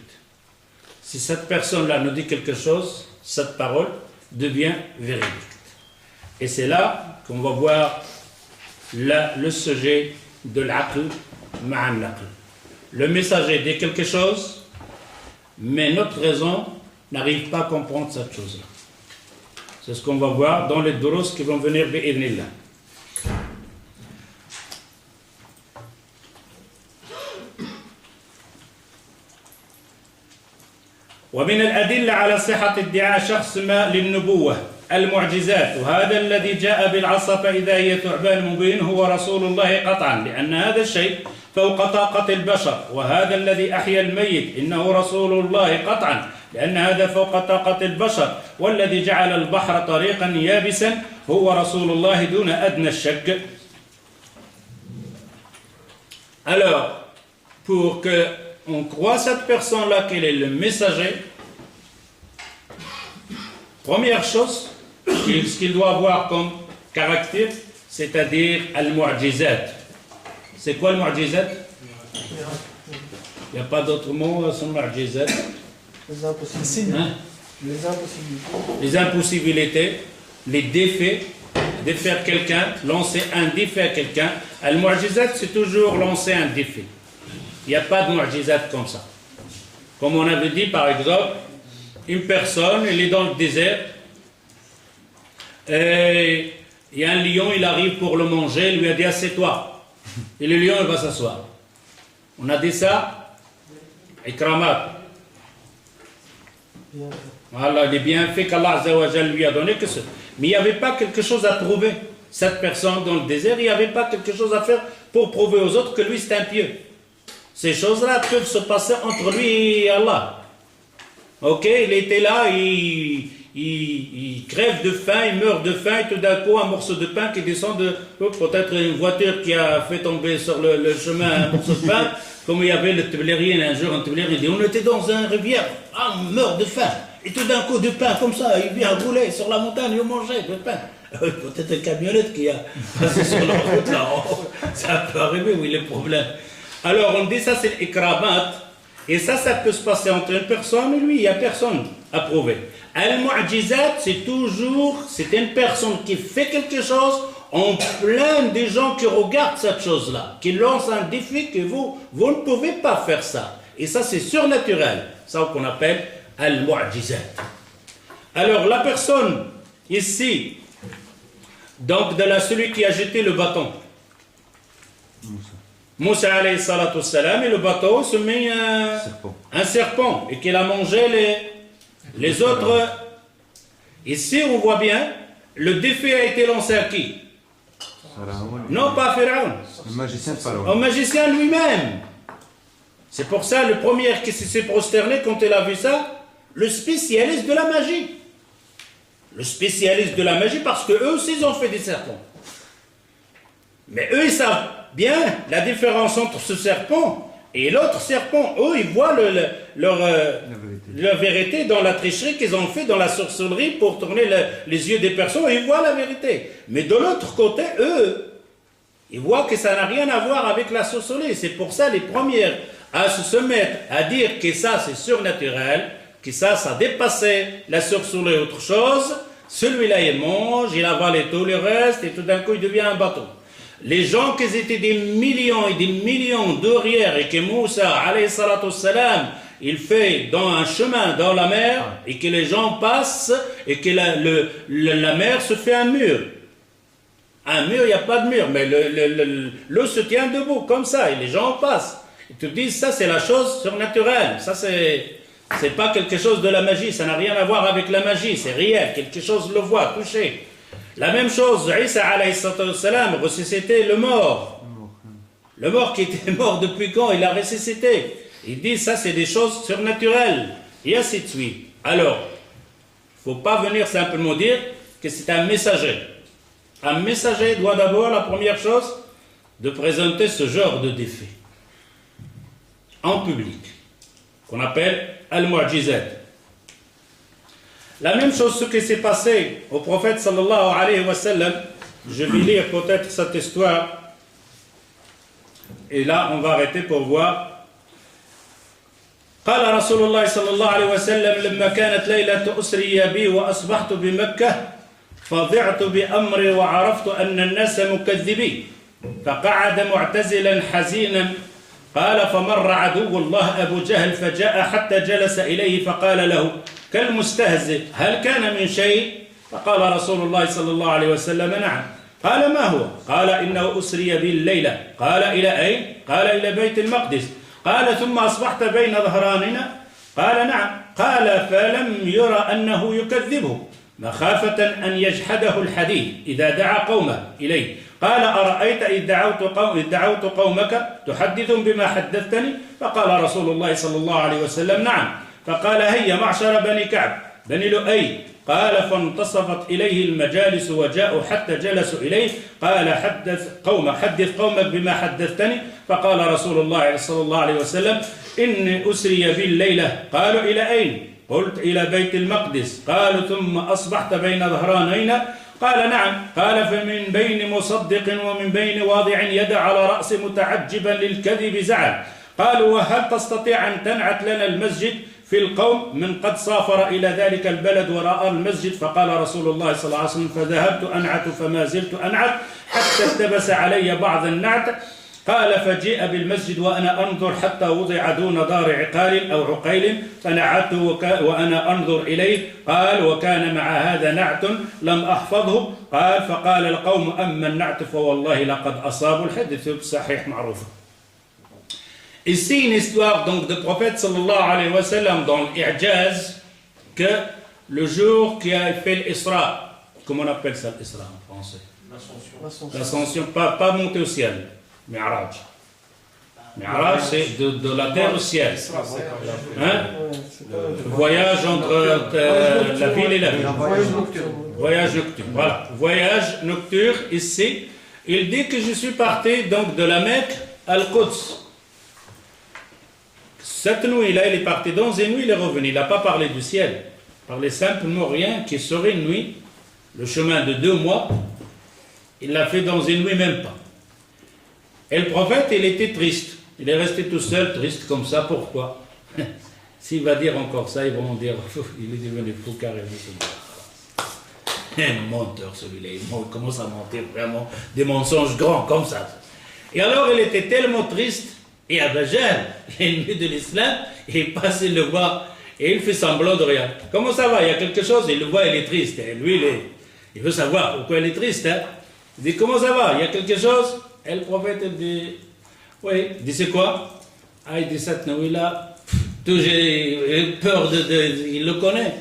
Si cette personne-là nous dit quelque chose, cette parole devient véridique. Et c'est là qu'on va voir le sujet de l'aql ma'an l'aql. Le messager dit quelque chose, mais notre raison n'arrive pas à comprendre cette chose-là. C'est ce qu'on va voir dans les durus qui vont venir bi'idhnillah. ومن الأدلة على صحة ادعاء شخص ما للنبوة المعجزات، وهذا الذي جاء بالعصا فإذا هي ثعبان مبين هو رسول الله قطعا، لأن هذا الشيء فوق طاقة البشر، وهذا الذي أحيا الميت إنه رسول الله قطعا، لأن هذا فوق طاقة البشر، والذي جعل البحر طريقا يابسا هو رسول الله دون أدنى الشك. Alors, pour que on croit cette personne-là qu'elle est le messager, première chose, ce qu'il doit avoir comme caractère, c'est-à-dire al-mu'jizat. C'est quoi le mu'jizat? Il n'y a pas d'autre mot à ce mu'jizat. Les impossibilités. Hein? Les impossibilités, les défaits, défaire quelqu'un, lancer un défi à quelqu'un. Al-mu'jizat, c'est toujours lancer un défi. Il n'y a pas de mu'jizat comme ça. Comme on avait dit, par exemple, une personne, elle est dans le désert, et il y a un lion, il arrive pour le manger, il lui a dit assieds-toi. Et le lion, il va s'asseoir. On a dit ça, ikramat. Voilà, les bienfaits qu'Allah Azza wa Jal lui a donné que ça. Mais il n'y avait pas quelque chose à prouver. Cette personne dans le désert, il n'y avait pas quelque chose à faire pour prouver aux autres que lui c'est impieux. Ces choses-là peuvent se passer entre lui et Allah. Ok, il était là, il crève de faim, il meurt de faim, et tout d'un coup, un morceau de pain qui descend de... Peut-être une voiture qui a fait tomber sur le chemin un morceau de pain, comme il y avait le Tblérien, un jour, un Tblérien, il dit, on était dans une rivière, on meurt de faim, et tout d'un coup, du pain comme ça, il vient rouler sur la montagne, il mangeait du pain. Peut-être une camionnette qui a passé sur la route là, ça peut arriver, oui, les problèmes. Alors, on dit ça, c'est l'ikramat. Et ça peut se passer entre une personne et lui, il n'y a personne à prouver. Al-Mu'jizat, c'est une personne qui fait quelque chose en plein des gens qui regardent cette chose-là, qui lance un défi que vous ne pouvez pas faire ça. Et ça, c'est surnaturel. Ça qu'on appelle Al-Mu'jizat. Alors, la personne ici, donc de celui qui a jeté le bâton, Moussa alayhi salatu salam, et le bateau se met un serpent et qu'il a mangé les autres. Ici, on voit bien, le défi a été lancé à qui? Non, pas à Pharaon. Le magicien Pharaon. Au magicien lui-même. C'est pour ça, le premier qui s'est prosterné quand il a vu ça, le spécialiste de la magie. Le spécialiste de la magie, parce qu'eux aussi, ils ont fait des serpents. Mais eux, ils savent bien la différence entre ce serpent et l'autre serpent. Eux, ils voient leur vérité dans la tricherie qu'ils ont fait, dans la sorcellerie pour tourner les yeux des personnes. Ils voient la vérité. Mais de l'autre côté, eux, ils voient que ça n'a rien à voir avec la sorcellerie. C'est pour ça les premières à se mettre à dire que ça c'est surnaturel, que ça dépassait la sorcellerie et autre chose. Celui-là, il mange, il avale tout le reste et tout d'un coup, il devient un bateau. Les gens qui étaient des millions et des millions d'ouvrières et que Moussa, alayhi salatu salam, il fait dans un chemin dans la mer et que les gens passent et que la mer se fait un mur. Un mur, il n'y a pas de mur, mais l'eau se tient debout comme ça et les gens passent. Ils te disent ça c'est la chose surnaturelle, ça c'est pas quelque chose de la magie, ça n'a rien à voir avec la magie, c'est réel, quelque chose le voit, touché. La même chose, Isa alayhi salam ressuscité le mort. Le mort qui était mort depuis quand il a ressuscité. Il dit ça c'est des choses surnaturelles. Et ainsi de suite. Alors, il ne faut pas venir simplement dire que c'est un messager. Un messager doit d'abord, la première chose, de présenter ce genre de défi. En public. Qu'on appelle Al-Mu'jizat. La même chose, ce qui s'est passé au prophète sallallahu alayhi wa sallam, je vais lire peut-être cette histoire, et là on va arrêter pour voir. قال رسول الله صلى الله عليه وسلم لما كانت ليلة أسري بي وأصبحت بمكة فضعت بأمري وعرفت أن الناس مكذبين فقعد معتزلا حزينا قال فمر عدو الله أبو جهل فجاء حتى جلس إليه فقال له كالمستهزئ هل كان من شيء؟ فقال رسول الله صلى الله عليه وسلم نعم. قال ما هو؟ قال إنه أسري بي الليلة. قال إلى أين؟ قال إلى بيت المقدس. قال ثم أصبحت بين ظهراننا؟ قال نعم. قال فلم يرى أنه يكذبه مخافة أن يجحده الحديث إذا دعا قومه إليه. قال أرأيت إذ دعوت قومك تحدثهم بما حدثتني؟ فقال رسول الله صلى الله عليه وسلم نعم. فقال هيا معشر بني كعب بني لؤي. قال فانتصفت إليه المجالس وجاءوا حتى جلسوا إليه. قال حدث قومك بما حدثتني. فقال رسول الله صلى الله عليه وسلم إني أسري بي الليلة. قالوا إلى أين؟ قلت إلى بيت المقدس. قالوا ثم أصبحت بين ظهرانينا؟ قال نعم. قال فمن بين مصدق ومن بين واضع يد على رأس متعجبا للكذب زعل. قالوا وهل تستطيع أن تنعت لنا المسجد في القوم من قد سافر إلى ذلك البلد ورأى المسجد؟ فقال رسول الله صلى الله عليه وسلم فذهبت أنعت فما زلت أنعت حتى التبس علي بعض النعت. قال فجيء بالمسجد وأنا أنظر حتى وضع دون دار عقال أو عقيل فنعت وأنا أنظر إليه. قال وكان مع هذا نعت لم أحفظه. قال فقال القوم أما النعت فوالله لقد أصابوا. الحديث صحيح معروف. Ici une histoire donc de prophète sallallahu alayhi wa sallam dans l'Ijaz que le jour qui a fait l'Isra, comment on appelle ça l'Isra en français? L'ascension, pas monter au ciel. Mi'raj. Mi'raj, c'est de la terre au ciel. Hein? Voyage entre la ville et la ville. Voyage nocturne. Voilà. Voyage nocturne ici. Il dit que je suis parti donc de la Mecque à Al-Quds. Cette nuit-là, il est parti dans une nuit, il est revenu. Il n'a pas parlé du ciel. Il parlait simplement rien qui serait une nuit. Le chemin de 2 mois, il l'a fait dans une nuit, même pas. Et le prophète, il était triste. Il est resté tout seul, triste comme ça. Pourquoi? S'il va dire encore ça, ils vont dire il est devenu fou carrément. Un menteur celui-là. Il commence à mentir vraiment des mensonges grands comme ça. Et alors, il était tellement triste. Et Abu Jahl, l'ennemi de l'islam, il passe, il le voit et il fait semblant de rien. Comment ça va? Il y a quelque chose? Il le voit, il est triste. Et lui, il veut savoir pourquoi il est triste. Hein? Il dit comment ça va? Il y a quelque chose? Et le prophète il dit oui. Il dit c'est quoi? Ah, il dit cette nuit-là, j'ai peur il le connaît.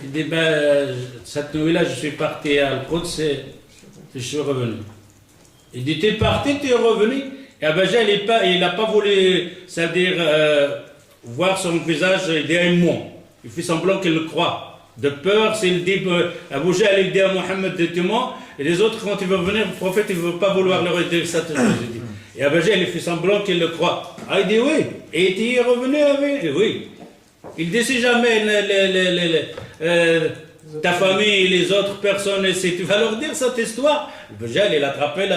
Il dit ben, cette nuit-là, je suis parti à Al-Quds et je suis revenu. Il dit t'es parti, tu es revenu? Et Abu Jahl, il n'a pas voulu, c'est-à-dire voir son visage, il dit un mot. Il fait semblant qu'il le croit. De peur, s'il dit, Abu Jahl, il dit à Mohammed, dis-moi, et les autres, quand ils vont venir, le prophète, il ne veut pas vouloir leur dire ça. Et Abu Jahl, il fait semblant qu'il le croit. Ah, il dit oui. Et il est revenu avec oui. Il dit si jamais ta famille et les autres personnes, si tu vas leur dire cette histoire, Abu Jahl, il a attrapé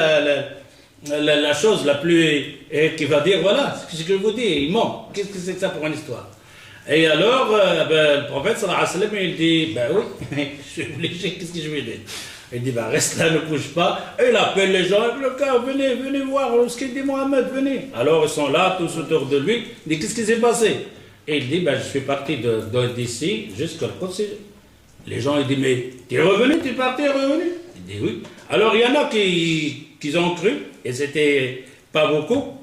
la chose la plus qui va dire voilà ce que je vous dis, il ment. Qu'est-ce que c'est que ça pour une histoire? Et alors le prophète sallallahu alayhi wa sallam il dit ben oui, je suis obligé, qu'est-ce que je vais dire? Il dit ben reste là, ne bouge pas. Et il appelle les gens, venez voir ce qu'il dit Mohammed, venez. Alors ils sont là tous autour de lui. Il dit qu'est-ce qui s'est passé? Et il dit ben je suis parti d'ici jusqu'à Quds. Les gens ils disent mais tu es revenu, tu es parti, revenu? Il dit oui. Alors il y en a qui ont cru, et c'était pas beaucoup.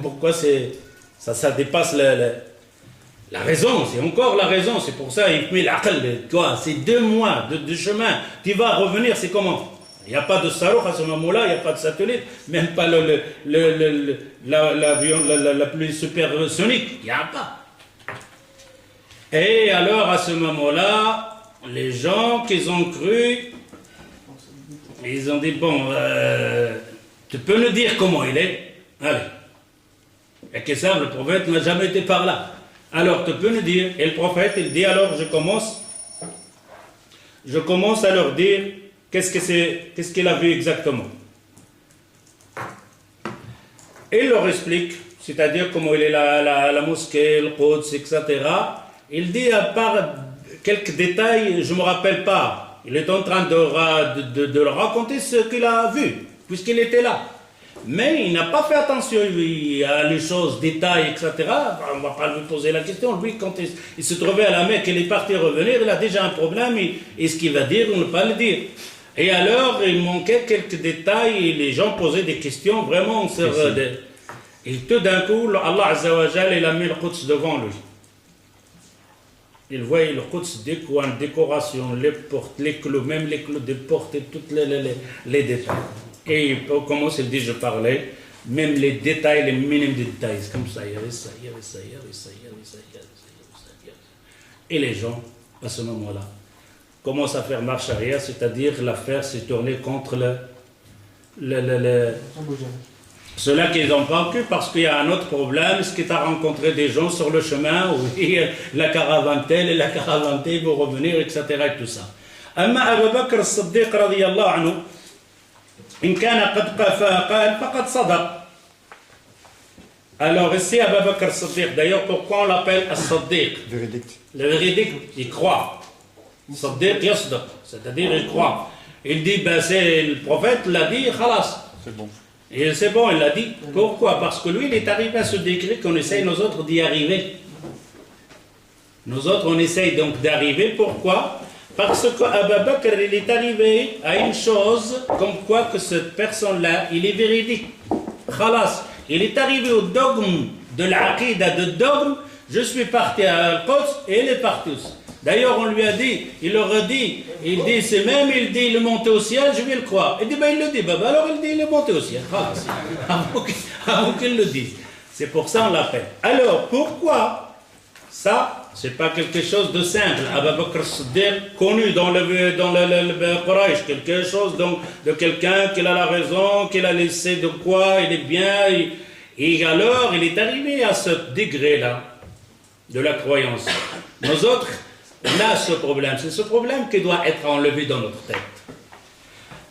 Pourquoi ça dépasse la raison, c'est encore la raison, c'est pour ça il met l'aql, toi, c'est 2 mois de chemin, tu vas revenir, c'est comment? Il n'y a pas de saroukh à ce moment-là, il n'y a pas de satellite, même pas l'avion la plus supersonique, il n'y a pas. Et alors à ce moment-là, les gens qui ont cru, ils ont dit, bon, tu peux nous dire comment il est? Allez. Et que ça, le prophète n'a jamais été par là. Alors, tu peux nous dire? Et le prophète, il dit, alors je commence à leur dire, qu'est-ce qu'il a vu exactement. Et il leur explique, c'est-à-dire comment il est la mosquée, le Quds, etc. Il dit, à part quelques détails, je ne me rappelle pas. Il est en train de raconter ce qu'il a vu, puisqu'il était là. Mais il n'a pas fait attention à les choses, détails, etc. On ne va pas lui poser la question. Lui, quand il se trouvait à la Mecque, il est parti revenir, il a déjà un problème. Et ce qu'il va dire, on ne peut pas le dire. Et alors, il manquait quelques détails et les gens posaient des questions vraiment sur... Et tout d'un coup, Allah Azza wa Jal, il a mis le Quds devant lui. Il voyait le Quds, des coins, décorations, les portes, les clous, même les clous des portes et tous les détails. Et il commence, il dit, je parlais, même les détails, les minimes détails, c'est comme ça, il y avait ça, il y avait ça, il y avait ça, il y avait ça, il y avait ça, il y avait ça, il y avait ça. Et les gens, à ce moment-là, commencent à faire marche arrière, c'est-à-dire l'affaire s'est tournée contre ceux-là qui n'ont pas cru, parce qu'il y a un autre problème, est-ce que tu as rencontré des gens sur le chemin, oui, la caravane telle et la caravane telle vont revenir, etc. et tout ça. Amma Abu Bakr as-Siddiq radiyallahu anhu, إن كان قد قال فقد صدق. Alors ici Abu Bakr as-Siddiq, d'ailleurs pourquoi on l'appelle as-Siddiq? Le véridique, il croit. Siddiq yasdaq, c'est-à-dire il croit. Il dit, ben c'est le prophète l'a dit, khalas. C'est bon. Et c'est bon, il l'a dit. Pourquoi? Parce que lui, il est arrivé à ce degré qu'on essaye, nous autres, d'y arriver. Nous autres, on essaye donc d'arriver. Pourquoi? Parce qu'Abu Bakr, il est arrivé à une chose, comme quoi que cette personne-là, il est véridique. Khalas. Il est arrivé au dogme de l'aqida, de dogme, je suis parti à Al-Quds et il est parti aussi. D'ailleurs, on lui a dit, il leur a dit, il dit, c'est même, il dit, il est monté au ciel, je vais le croire. Il dit, ben il le dit, ben alors il dit, il est monté au ciel. Avant qu'il le dise. C'est pour ça on l'appelle. Alors, pourquoi ça, c'est pas quelque chose de simple. Abu Bakr as-Siddiq, connu dans le Quraysh, quelque chose donc, de quelqu'un qui a la raison, qu'il a laissé de quoi, il est bien. Et alors, il est arrivé à ce degré-là de la croyance. Nous autres, on a ce problème. C'est ce problème qui doit être enlevé dans notre tête.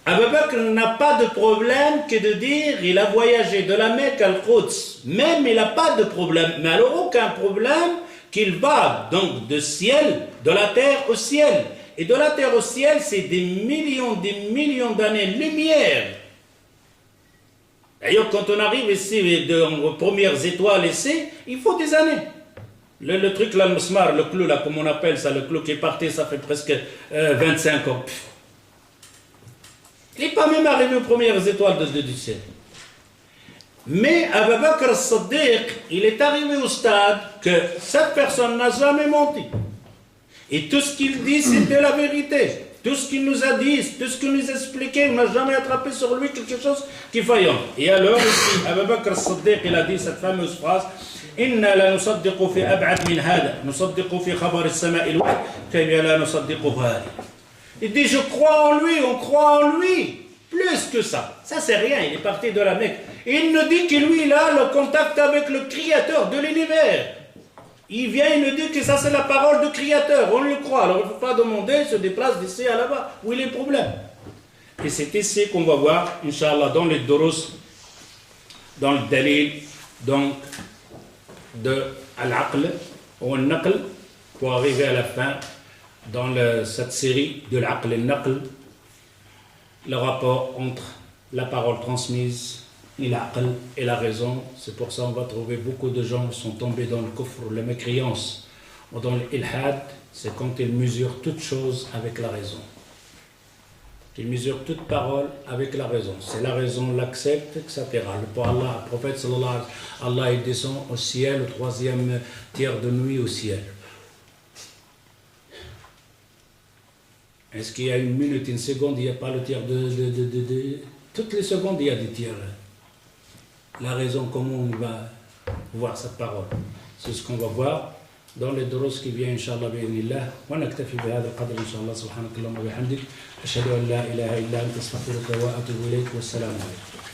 Abu Bakr n'a pas de problème que de dire il a voyagé de la Mecque à Al-Quds. Même il n'a pas de problème. Mais alors aucun problème qu'il va donc de ciel, de la terre au ciel. Et de la terre au ciel, c'est des millions d'années-lumière. D'ailleurs, quand on arrive ici, aux premières étoiles ici, il faut des années. Le truc là, le musmar, le clou là, comme on appelle ça, le clou qui est parti, ça fait presque 25 ans. Il n'est pas même arrivé aux premières étoiles du ciel. Mais Abu Bakr as-Siddiq, il est arrivé au stade que cette personne n'a jamais menti. Et tout ce qu'il dit, c'était la vérité. Tout ce qu'il nous a dit, tout ce qu'il nous a expliqué, on n'a jamais attrapé sur lui quelque chose qui est faillant. Et alors, ici, Abu Bakr as-Siddiq, il a dit cette fameuse phrase, إنا لا نصدق في أبعد من هذا نصدق في خبر السماء الواحد كيف لا نصدق هذا. Il dit je crois en lui, on croit en lui plus que ça. Ça c'est rien, il est parti de la Mecque. Il nous dit que lui il a le contact avec le créateur de l'univers. Il vient, il nous dit que ça c'est la parole du créateur, on le croit. Alors il ne faut pas demander, il se déplace d'ici à là-bas, où il est le problème. Et c'est ici qu'on va voir, Inch'Allah, dans les Durus, dans le Dalil, donc de Al-Aql ou Al-Naql, pour arriver à la fin dans cette série de l'Aql et Al-Naql, le rapport entre la parole transmise et l'Aql et la raison. C'est pour ça qu'on va trouver beaucoup de gens qui sont tombés dans le kufr, la mécréance, ou dans l'ilhad, c'est quand ils mesurent toute chose avec la raison. Qui mesure toute parole avec la raison. C'est la raison, l'accepte, etc. Pour Allah, le prophète sallallahu alayhi wa sallam, Allah il descend au ciel, au 3e tiers de nuit au ciel. Est-ce qu'il y a une minute, une seconde, il n'y a pas le tiers Toutes les secondes, il y a des tiers. La raison, comment on va voir cette parole. C'est ce qu'on va voir dans les دروس qui vient Inch'Allah bi'idhnillah. ونكتفي بهذا القدر إن شاء الله سبحانك اللهم وبحمدك أشهد أن لا إله إلا أنت أستغفرك وأتوب إليك والسلام عليكم.